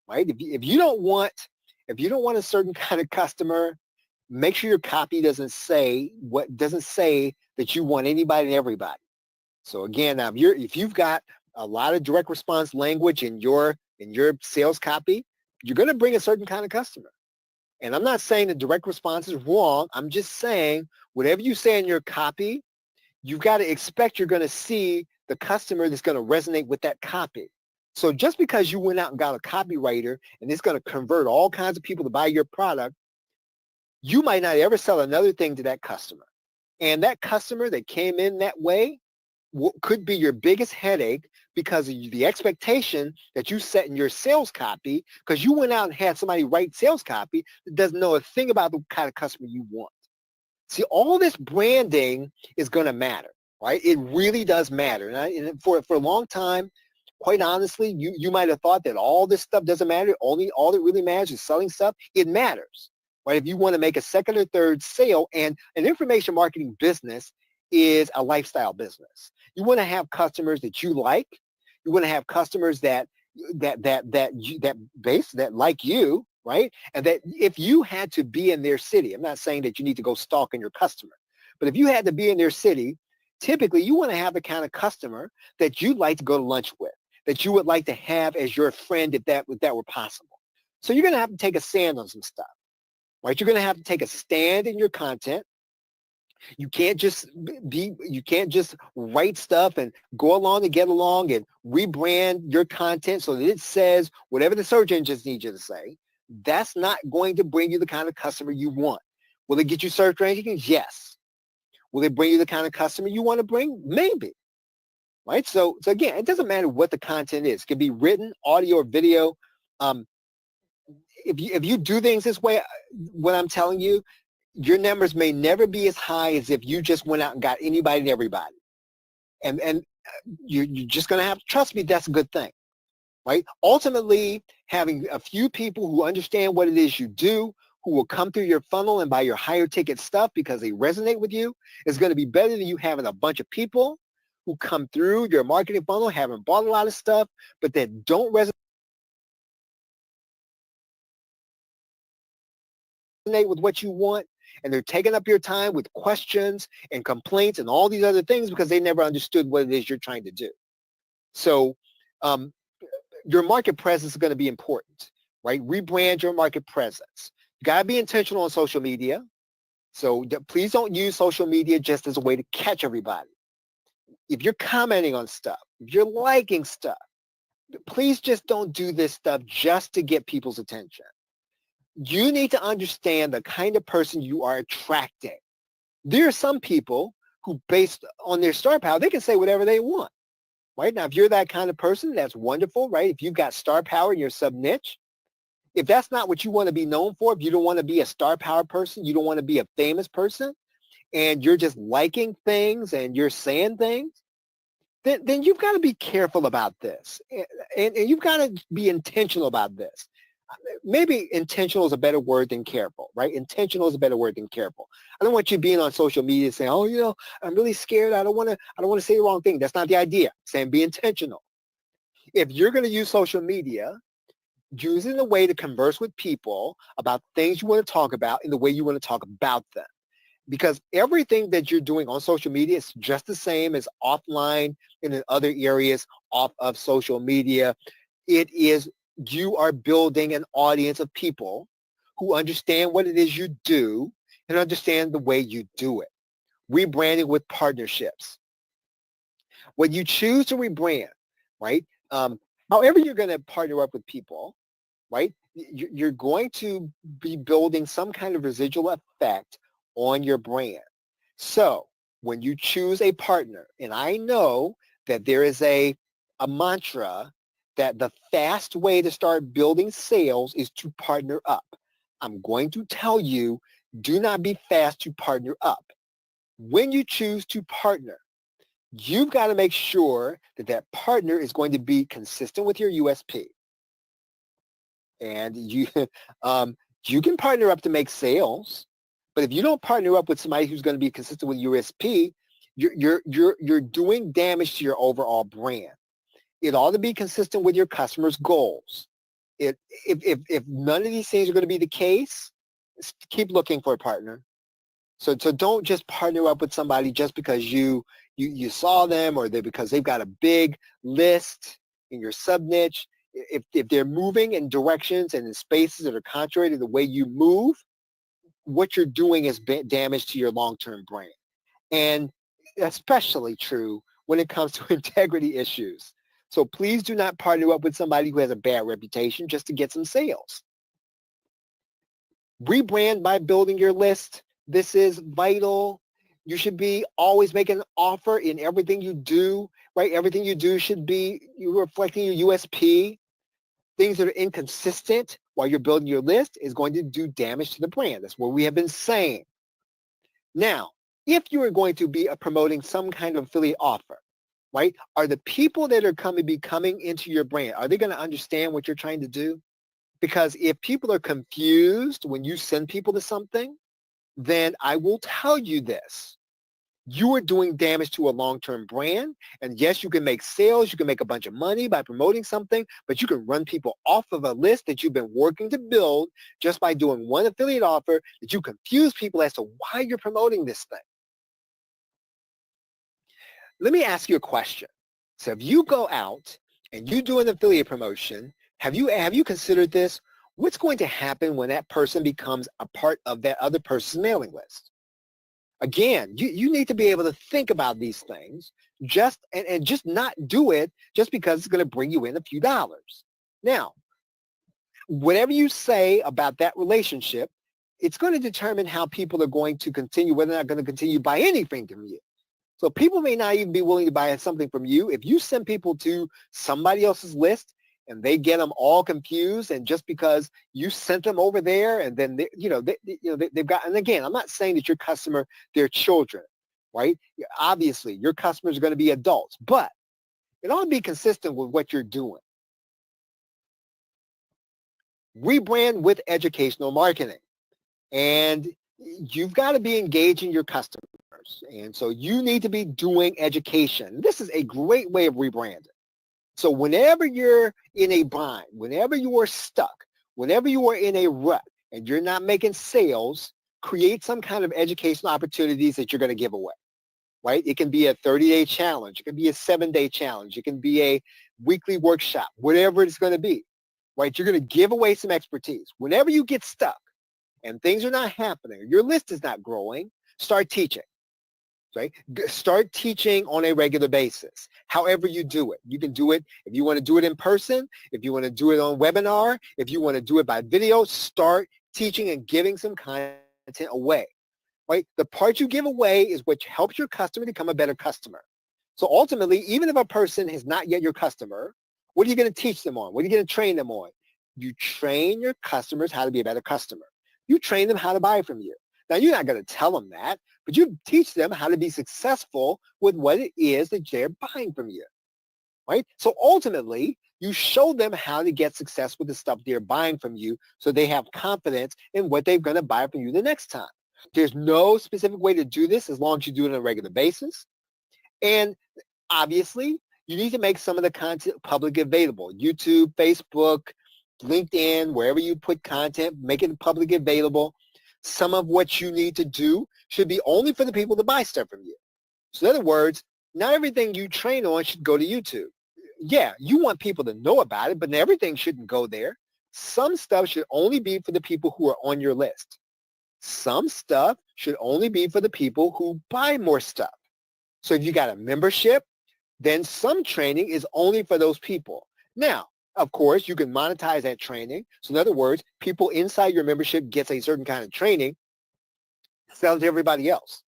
right? If you don't want a certain kind of customer, make sure your copy doesn't say that you want anybody and everybody. So again, now if you've got a lot of direct response language in your sales copy, you're going to bring a certain kind of customer. And I'm not saying that direct response is wrong. I'm just saying whatever you say in your copy, you've got to expect you're going to see the customer that's going to resonate with that copy. So just because you went out and got a copywriter and it's going to convert all kinds of people to buy your product, you might not ever sell another thing to that customer. And that customer that came in that way could be your biggest headache because of the expectation that you set in your sales copy, because you went out and had somebody write sales copy that doesn't know a thing about the kind of customer you want. See, all this branding is going to matter, right? It really does matter. And for a long time, quite honestly, you might have thought that all this stuff doesn't matter. Only all that really matters is selling stuff. It matters, right? If you want to make a second or third sale, and an information marketing business is a lifestyle business. You want to have customers that you like. You want to have customers that like you, right? And that if you had to be in their city, I'm not saying that you need to go stalking your customer, but if you had to be in their city, typically you want to have the kind of customer that you'd like to go to lunch with, that you would like to have as your friend if that were possible. So you're going to have to take a stand on some stuff, right? You're going to have to take a stand in your content. You can't just write stuff and go along to get along and rebrand your content so that it says whatever the search engines need you to say. That's not going to bring you the kind of customer you want. Will it get you search rankings? Yes. Will it bring you the kind of customer you want to bring? Maybe. Right? So again, it doesn't matter what the content is. It can be written, audio, or video. If you do things this way, what I'm telling you, your numbers may never be as high as if you just went out and got anybody and everybody. And you're just going to have to trust me. That's a good thing, right? Ultimately, having a few people who understand what it is you do, who will come through your funnel and buy your higher ticket stuff because they resonate with you, is going to be better than you having a bunch of people who come through your marketing funnel, haven't bought a lot of stuff, but that don't resonate with what you want, and they're taking up your time with questions and complaints and all these other things because they never understood what it is you're trying to do. So your market presence is going to be important, right? Rebrand your market presence. You got to be intentional on social media. So please don't use social media just as a way to catch everybody. If you're commenting on stuff, if you're liking stuff, please just don't do this stuff just to get people's attention. You need to understand the kind of person you are attracting. There are some people who, based on their star power, they can say whatever they want, right? Now, if you're that kind of person, that's wonderful, right? If you've got star power in your sub-niche, if that's not what you want to be known for, if you don't want to be a star power person, you don't want to be a famous person, and you're just liking things and you're saying things, then you've got to be careful about this. And you've got to be intentional about this. Maybe intentional is a better word than careful, right? Intentional is a better word than careful. I don't want you being on social media saying, oh, I'm really scared. I don't want to say the wrong thing. That's not the idea. I'm saying be intentional. If you're going to use social media, use it in a way to converse with people about things you want to talk about in the way you want to talk about them. Because everything that you're doing on social media is just the same as offline and in other areas off of social media. It is, you are building an audience of people who understand what it is you do and understand the way you do it. Rebranding with partnerships. When you choose to rebrand, right, however you're going to partner up with people, right, you're going to be building some kind of residual effect on your brand. So when you choose a partner, and I know that there is a mantra that the fast way to start building sales is to partner up. I'm going to tell you, do not be fast to partner up. When you choose to partner, you've got to make sure that that partner is going to be consistent with your USP. And you can partner up to make sales, but if you don't partner up with somebody who's going to be consistent with USP, you're doing damage to your overall brand. It ought to be consistent with your customers' goals. If none of these things are going to be the case, keep looking for a partner. So don't just partner up with somebody just because you saw them or because they've got a big list in your sub-niche. If they're moving in directions and in spaces that are contrary to the way you move, what you're doing is damage to your long-term brand. And especially true when it comes to integrity issues. So please do not partner up with somebody who has a bad reputation just to get some sales. Rebrand by building your list. This is vital. You should be always making an offer in everything you do, right? Everything you do should be you reflecting your USP. Things that are inconsistent while you're building your list is going to do damage to the brand. That's what we have been saying. Now, if you are going to be promoting some kind of affiliate offer, right, are the people that are coming into your brand, are they going to understand what you're trying to do? Because if people are confused when you send people to something, then I will tell you this. You are doing damage to a long-term brand. And yes, you can make sales. You can make a bunch of money by promoting something, but you can run people off of a list that you've been working to build just by doing one affiliate offer that you confuse people as to why you're promoting this thing. Let me ask you a question. So if you go out and you do an affiliate promotion, have you considered this? What's going to happen when that person becomes a part of that other person's mailing list? Again, you need to be able to think about these things and just not do it just because it's going to bring you in a few dollars. Now, whatever you say about that relationship, it's going to determine how people are going to continue, whether they're going to continue to buy anything from you. So people may not even be willing to buy something from you. If you send people to somebody else's list and they get them all confused, and just because you sent them over there, and then they've got, and again, I'm not saying that your customer, they're children, right? Obviously, your customers are going to be adults, but it ought to be consistent with what you're doing. Rebrand with educational marketing, and you've got to be engaging your customers, and so you need to be doing education. This is a great way of rebranding. So whenever you're in a bind, whenever you are stuck, whenever you are in a rut and you're not making sales, create some kind of educational opportunities that you're going to give away, right? It can be a 30-day challenge. It can be a 7-day challenge. It can be a weekly workshop, whatever it's going to be, right? You're going to give away some expertise. Whenever you get stuck and things are not happening, your list is not growing, start teaching. Right? Start teaching on a regular basis. However you do it. You can do it if you want to do it in person, if you want to do it on webinar, if you want to do it by video, start teaching and giving some content away. Right? The part you give away is what helps your customer become a better customer. So ultimately, even if a person is not yet your customer, what are you going to teach them on? What are you going to train them on? You train your customers how to be a better customer. You train them how to buy from you. Now, you're not going to tell them that, but you teach them how to be successful with what it is that they're buying from you, right? So ultimately, you show them how to get success with the stuff they're buying from you so they have confidence in what they're going to buy from you the next time. There's no specific way to do this as long as you do it on a regular basis. And obviously, you need to make some of the content publicly available. YouTube, Facebook, LinkedIn, wherever you put content, make it publicly available. Some of what you need to do should be only for the people to buy stuff from you. So in other words, not everything you train on should go to YouTube. Yeah, you want people to know about it, but everything shouldn't go there. Some stuff should only be for the people who are on your list. Some stuff should only be for the people who buy more stuff. So if you got a membership, then some training is only for those people. Now, of course, you can monetize that training. So in other words, people inside your membership gets a certain kind of training, sell it to everybody else,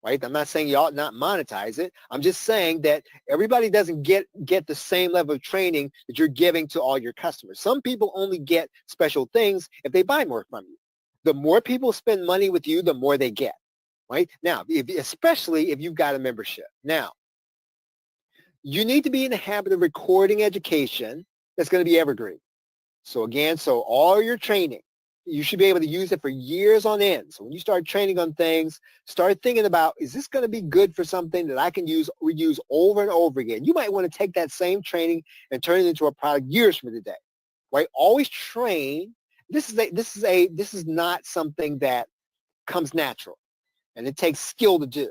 right? I'm not saying you ought not monetize it. I'm just saying that everybody doesn't get the same level of training that you're giving to all your customers. Some people only get special things if they buy more from you. The more people spend money with you, the more they get, right? Now, especially if you've got a membership. Now, you need to be in the habit of recording education that's going to be evergreen. So again, so all your training, you should be able to use it for years on end. So when you start training on things, start thinking about, is this going to be good for something that I can reuse over and over again? You might want to take that same training and turn it into a product years from today, right? Always train. This is not something that comes natural, and it takes skill to do.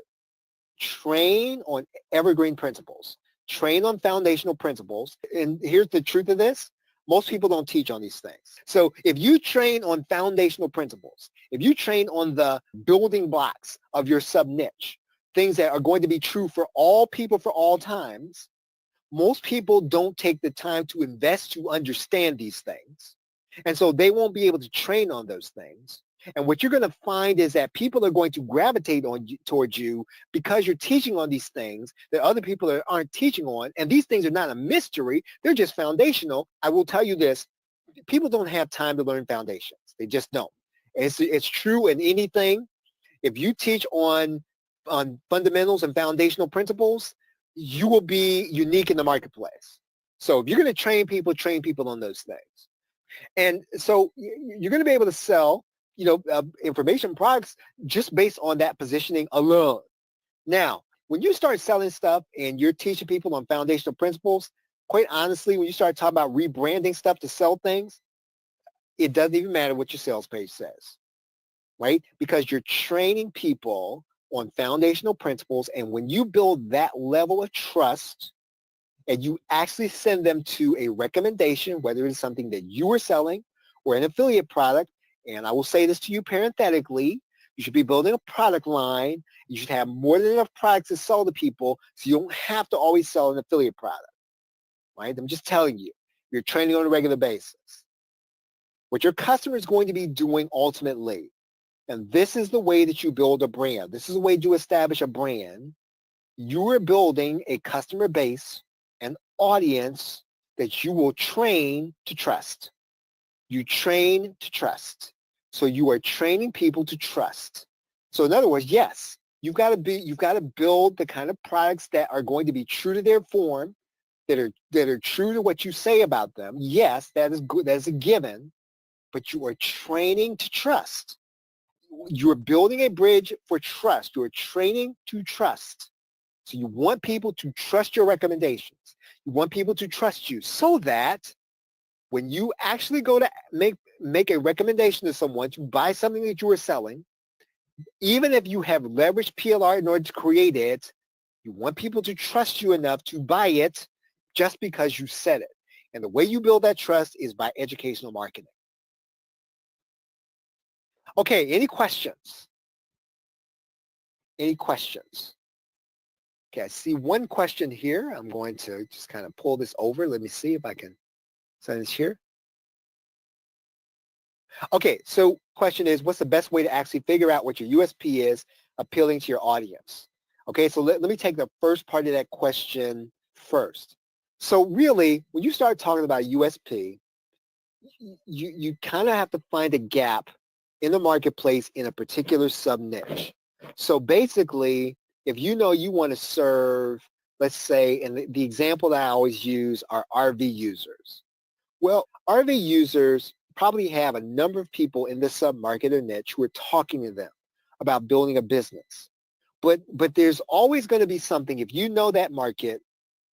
Train on evergreen principles. Train on foundational principles. And here's the truth of this. Most people don't teach on these things. So if you train on foundational principles, if you train on the building blocks of your sub-niche, things that are going to be true for all people for all times, most people don't take the time to invest to understand these things. And so they won't be able to train on those things. And what you're going to find is that people are going to gravitate towards you because you're teaching on these things that other people aren't teaching on. And these things are not a mystery. They're just foundational. I will tell you this. People don't have time to learn foundations. They just don't. It's true in anything. If you teach on fundamentals and foundational principles, you will be unique in the marketplace. So if you're going to train people on those things. And so you're going to be able to sell, information products just based on that positioning alone. Now, when you start selling stuff and you're teaching people on foundational principles, quite honestly, when you start talking about rebranding stuff to sell things, it doesn't even matter what your sales page says, right? Because you're training people on foundational principles. And when you build that level of trust and you actually send them to a recommendation, whether it's something that you are selling or an affiliate product, and I will say this to you parenthetically, you should be building a product line. You should have more than enough products to sell to people so you don't have to always sell an affiliate product, right? I'm just telling you, you're training on a regular basis. What your customer is going to be doing ultimately, and this is the way that you build a brand. This is the way to establish a brand. You are building a customer base, an audience that you will train to trust. You train to trust. So you are training people to trust. So in other words, yes, you've got to build the kind of products that are going to be true to their form, that are true to what you say about them. Yes, that is good. That is a given. But you are training to trust. You are building a bridge for trust. You are training to trust. So you want people to trust your recommendations. You want people to trust you so that when you actually go to make a recommendation to someone to buy something that you are selling, even if you have leveraged PLR in order to create it, you want people to trust you enough to buy it just because you said it. And the way you build that trust is by educational marketing. Okay, any questions? Any questions? Okay, I see one question here. I'm going to just kind of pull this over. Let me see if I can send this here. Okay, so question is, what's the best way to actually figure out what your USP is appealing to your audience? Okay, so let me take the first part of that question first. So really, when you start talking about USP, you kind of have to find a gap in the marketplace in a particular sub-niche. So basically, if you know you want to serve, let's say, and the example that I always use are RV users. Well, RV users probably have a number of people in this sub-market or niche who are talking to them about building a business. But there's always going to be something, if you know that market,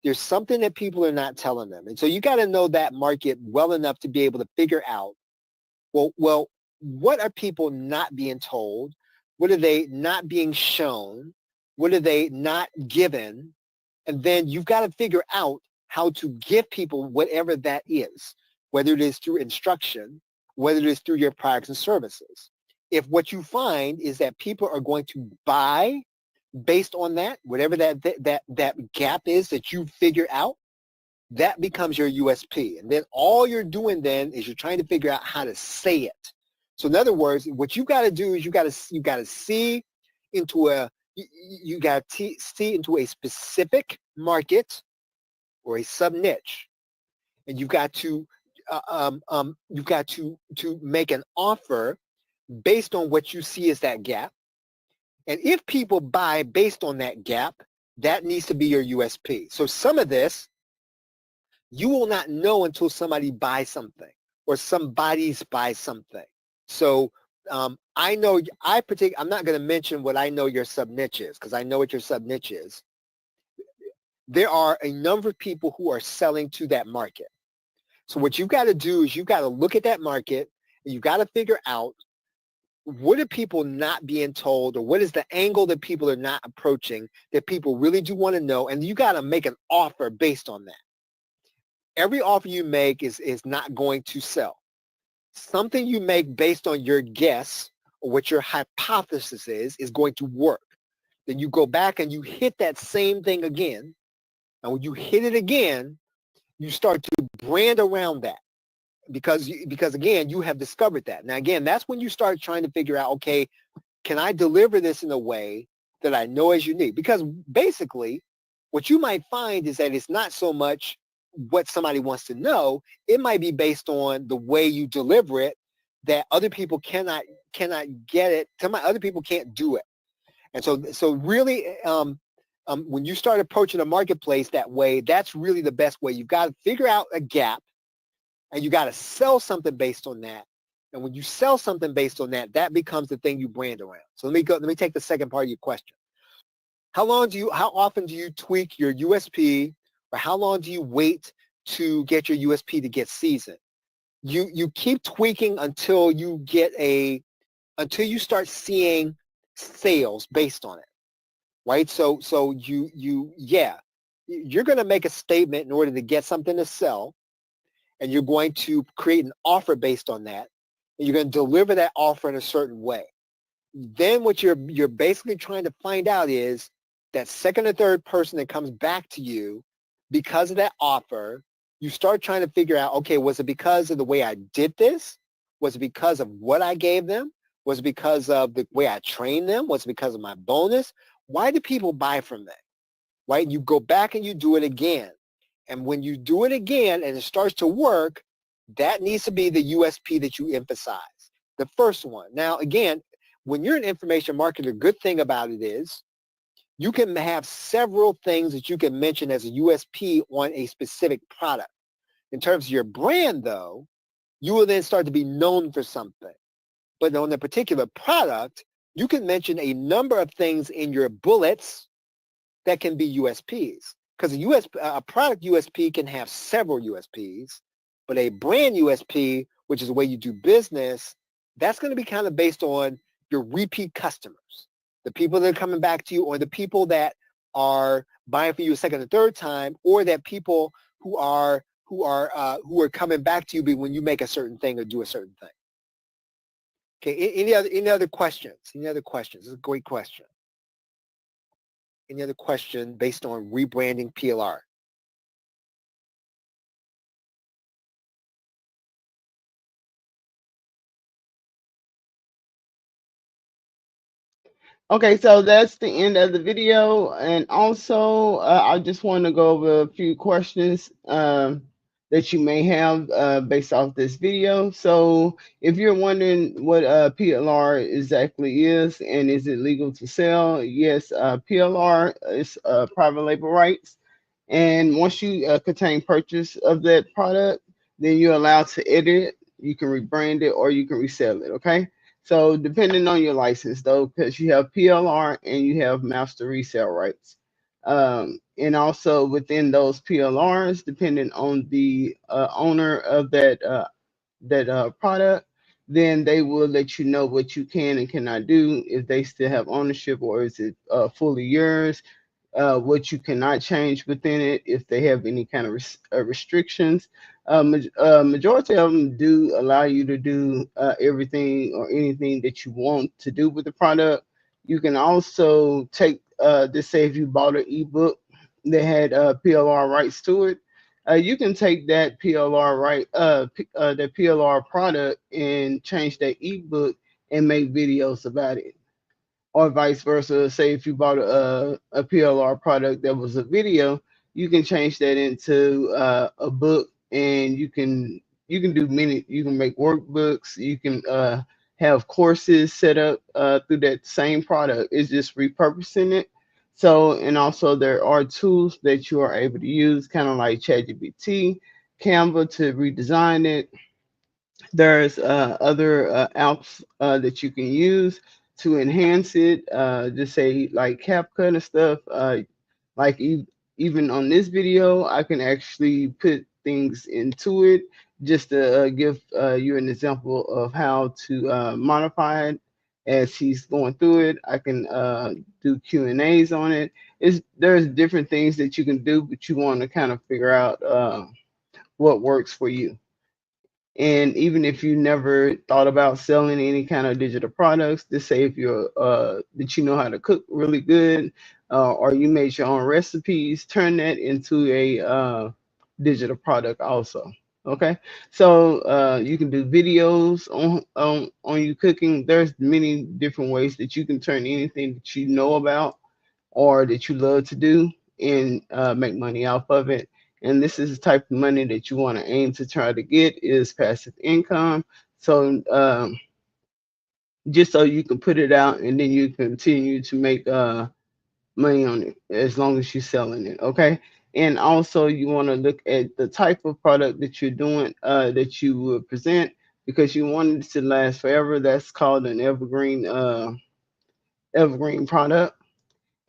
there's something that people are not telling them. And so you got to know that market well enough to be able to figure out, well, what are people not being told? What are they not being shown? What are they not given? And then you've got to figure out how to give people whatever that is, whether it is through instruction, whether it is through your products and services. If what you find is that people are going to buy based on that, whatever that gap is that you figure out, that becomes your USP. And then all you're doing then is you're trying to figure out how to say it. So in other words, what you got to do is you got to see into a specific market or a sub niche, and you've got to make an offer based on what you see as that gap. And if people buy based on that gap, that needs to be your USP. So some of this you will not know until somebody buys something or somebody's buys something. So I'm not going to mention what I know your sub niche is because I know what your sub niche is. There are a number of people who are selling to that market. So what you've got to do is you've got to look at that market and you've got to figure out what are people not being told or what is the angle that people are not approaching that people really do want to know, and you got to make an offer based on that. Every offer you make is not going to sell. Something you make based on your guess or what your hypothesis is going to work. Then you go back and you hit that same thing again. And when you hit it again, you start to brand around that. because again, you have discovered that. Now, again, that's when you start trying to figure out, okay, can I deliver this in a way that I know is unique? Because basically, what you might find is that it's not so much what somebody wants to know. It might be based on the way you deliver it that other people cannot get it. Other people can't do it. And so really, when you start approaching the marketplace that way, that's really the best way. You've got to figure out a gap, and you got to sell something based on that. And when you sell something based on that, that becomes the thing you brand around. So let me take the second part of your question. How often do you tweak your USP, or how long do you wait to get your USP to get seasoned? You keep tweaking until you start seeing sales based on it, right? So you're going to make a statement in order to get something to sell, and you're going to create an offer based on that, and you're going to deliver that offer in a certain way. Then what you're basically trying to find out is that second or third person that comes back to you because of that offer. You start trying to figure out, okay, was it because of the way I did this? Was it because of what I gave them? Was it because of the way I trained them? Was it because of my bonus? Why do people buy from that? Right? You go back and you do it again. And when you do it again and it starts to work, that needs to be the USP that you emphasize. The first one. Now, again, when you're an information marketer, the good thing about it is you can have several things that you can mention as a USP on a specific product. In terms of your brand, though, you will then start to be known for something. But on a particular product, you can mention a number of things in your bullets that can be USPs. Because a product USP can have several USPs, but a brand USP, which is the way you do business, that's going to be kind of based on your repeat customers, the people that are coming back to you, or the people that are buying for you a second or third time, or that people who are coming back to you when you make a certain thing or do a certain thing. Okay. Any other questions? Any other questions? This is a great question. Any other question based on rebranding PLR? Okay, so that's the end of the video. And also, I just want to go over a few questions that you may have based off this video. So if you're wondering what PLR exactly is and is it legal to sell, yes, PLR is private label rights. And once you contain purchase of that product, then you're allowed to edit it. You can rebrand it or you can resell it. Okay. So depending on your license, though, because you have PLR and you have master resale rights, and also within those PLRs, depending on the owner of that product, then they will let you know what you can and cannot do if they still have ownership or is it fully yours, what you cannot change within it if they have any kind of restrictions. Majority of them do allow you to do everything or anything that you want to do with the product. You can also take, just say if you bought an ebook that had PLR rights to it, you can take that PLR that PLR product and change that ebook and make videos about it, or vice versa. Say if you bought a PLR product that was a video, you can change that into a book, and you can do many. You can make workbooks. You can have courses set up through that same product. It's just repurposing it. So, and also there are tools that you are able to use, kind of like ChatGPT, Canva to redesign it. There's other apps that you can use to enhance it. Just say like CapCut and stuff. Like even on this video, I can actually put things into it just to give you an example of how to modify it as he's going through it. I can do Q&As on it. There's different things that you can do, but you want to kind of figure out what works for you. And even if you never thought about selling any kind of digital products, to say if you're that you know how to cook really good, or you made your own recipes, turn that into a digital product also. Okay, so you can do videos on you cooking. There's many different ways that you can turn anything that you know about or that you love to do and make money off of it. And this is the type of money that you want to aim to try to get is passive income. So just so you can put it out and then you continue to make money on it as long as you're selling it. Okay. And also you want to look at the type of product that you're doing, that you will present because you want it to last forever. That's called an evergreen product.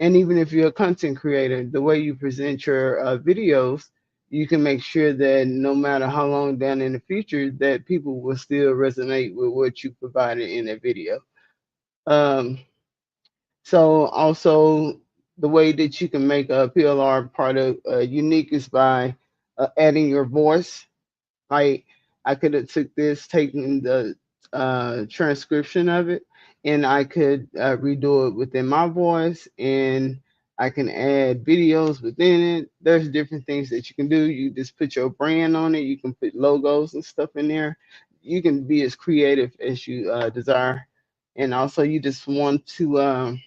And even if you're a content creator, the way you present your videos, you can make sure that no matter how long down in the future, that people will still resonate with what you provided in that video. Um, so also the way that you can make a PLR product unique is by adding your voice. Like I could have took this, taken the transcription of it, and I could redo it within my voice, and I can add videos within it. There's different things that you can do. You just put your brand on it. You can put logos and stuff in there. You can be as creative as you desire, and also you just want to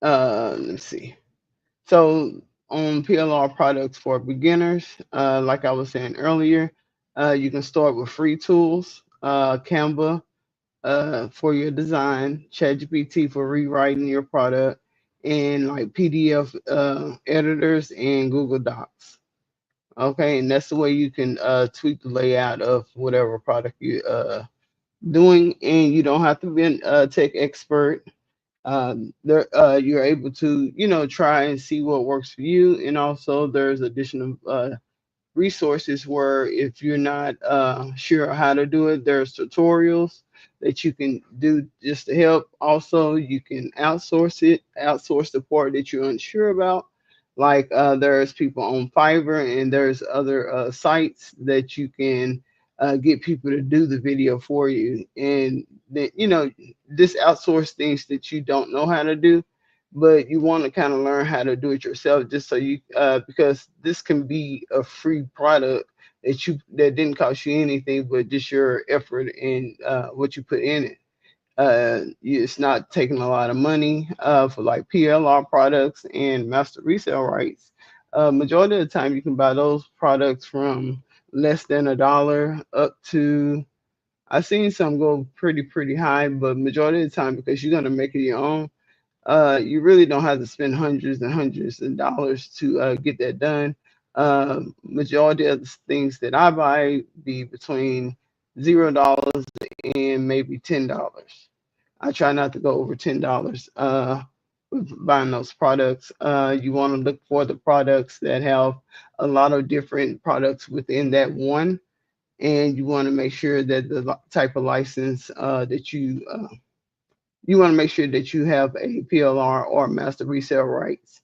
let's see. So on PLR products for beginners, like I was saying earlier, you can start with free tools, Canva for your design, ChatGPT for rewriting your product, and like PDF editors and Google Docs. Okay, and that's the way you can tweak the layout of whatever product you doing, and you don't have to be a tech expert. There you're able to try and see what works for you, and also there's additional resources where if you're not sure how to do it, there's tutorials that you can do just to help. Also, you can outsource the part that you're unsure about. Like there's people on Fiverr and there's other sites that you can get people to do the video for you. And then, just outsource things that you don't know how to do but you want to kind of learn how to do it yourself just so you because this can be a free product that didn't cost you anything but just your effort and what you put in it. It's not taking a lot of money for like PLR products and master resale rights. Majority of the time you can buy those products from less than $1 up to I've seen some go pretty high, but majority of the time because you're gonna make it your own, you really don't have to spend hundreds and hundreds of dollars to get that done. Majority of the things that I buy be between $0 and maybe $10. I try not to go over $10 with buying those products. You want to look for the products that have a lot of different products within that one, and you want to make sure that the type of license that you want to make sure that you have a PLR or master resale rights.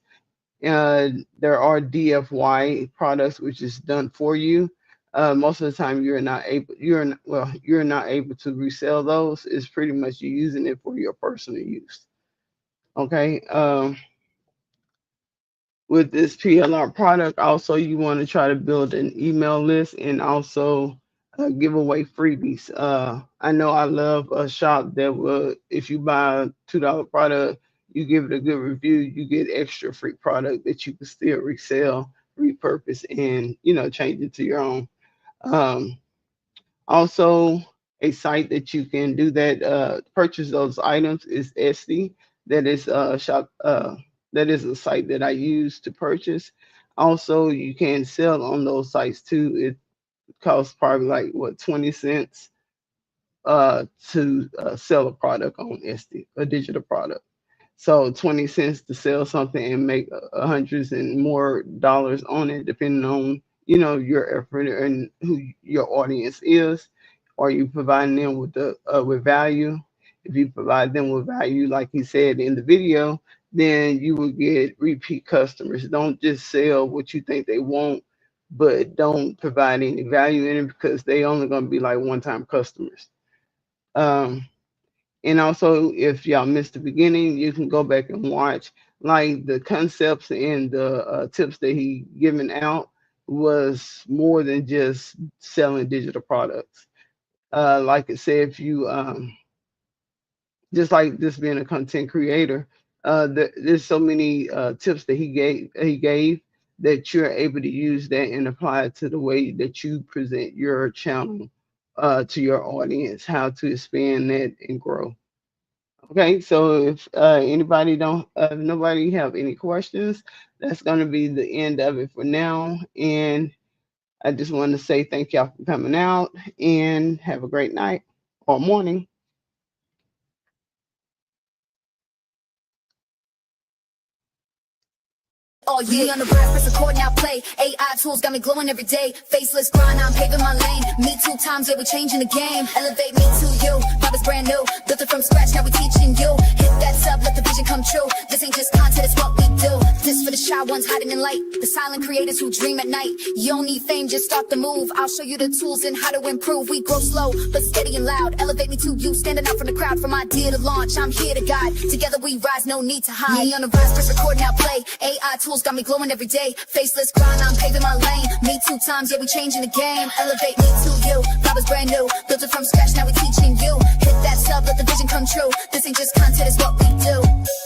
There are DFY products which is done for you. Most of the time you're not able to resell those. It's pretty much you using it for your personal use. Okay. With this PLR product, also you want to try to build an email list and also give away freebies. I know I love a shop that will, if you buy a $2 product, you give it a good review, you get extra free product that you can still resell, repurpose, and change it to your own. Um, Also, a site that you can do that purchase those items is Etsy. That is a shop. That is a site that I use to purchase. Also, you can sell on those sites too. It costs probably like what 20 cents to sell a product on Etsy, a digital product. So 20 cents to sell something and make hundreds and more dollars on it, depending on your effort and who your audience is. Are you providing them with value? If you provide them with value, like he said in the video, then you will get repeat customers. Don't just sell what you think they want, but don't provide any value in it because they only going to be like one-time customers. Um, and also, if y'all missed the beginning, you can go back and watch like the concepts and the tips that he given out was more than just selling digital products. Like I said, if you just like this being a content creator, there's so many tips that he gave that you're able to use that and apply it to the way that you present your channel to your audience, how to expand that and grow. Okay, so if anybody don't, if nobody have any questions, that's going to be the end of it for now. And I just want to say thank y'all for coming out and have a great night or morning. Oh yeah, me on the rise, press record, now play. AI tools got me glowing every day. Faceless grind, I'm paving my lane. Me 2 times, yeah, we changing the game. Elevate me to you, Bob is brand new. Built it from scratch, now we teaching you. Hit that sub, let the vision come true. This ain't just content, it's what we do. This for the shy ones hiding in light, the silent creators who dream at night. You don't need fame, just start the move. I'll show you the tools and how to improve. We grow slow, but steady and loud. Elevate me to you, standing out from the crowd. From idea to launch, I'm here to guide. Together we rise, no need to hide. Me on the rise, press record, now play. AI tools got me glowing every day. Faceless grind, I'm paving my lane. Me 2 times, yeah, we changing the game. Elevate me to you, Bob is brand new. Built it from scratch, now we teaching you. Hit that sub, let the vision come true. This ain't just content, it's what we do.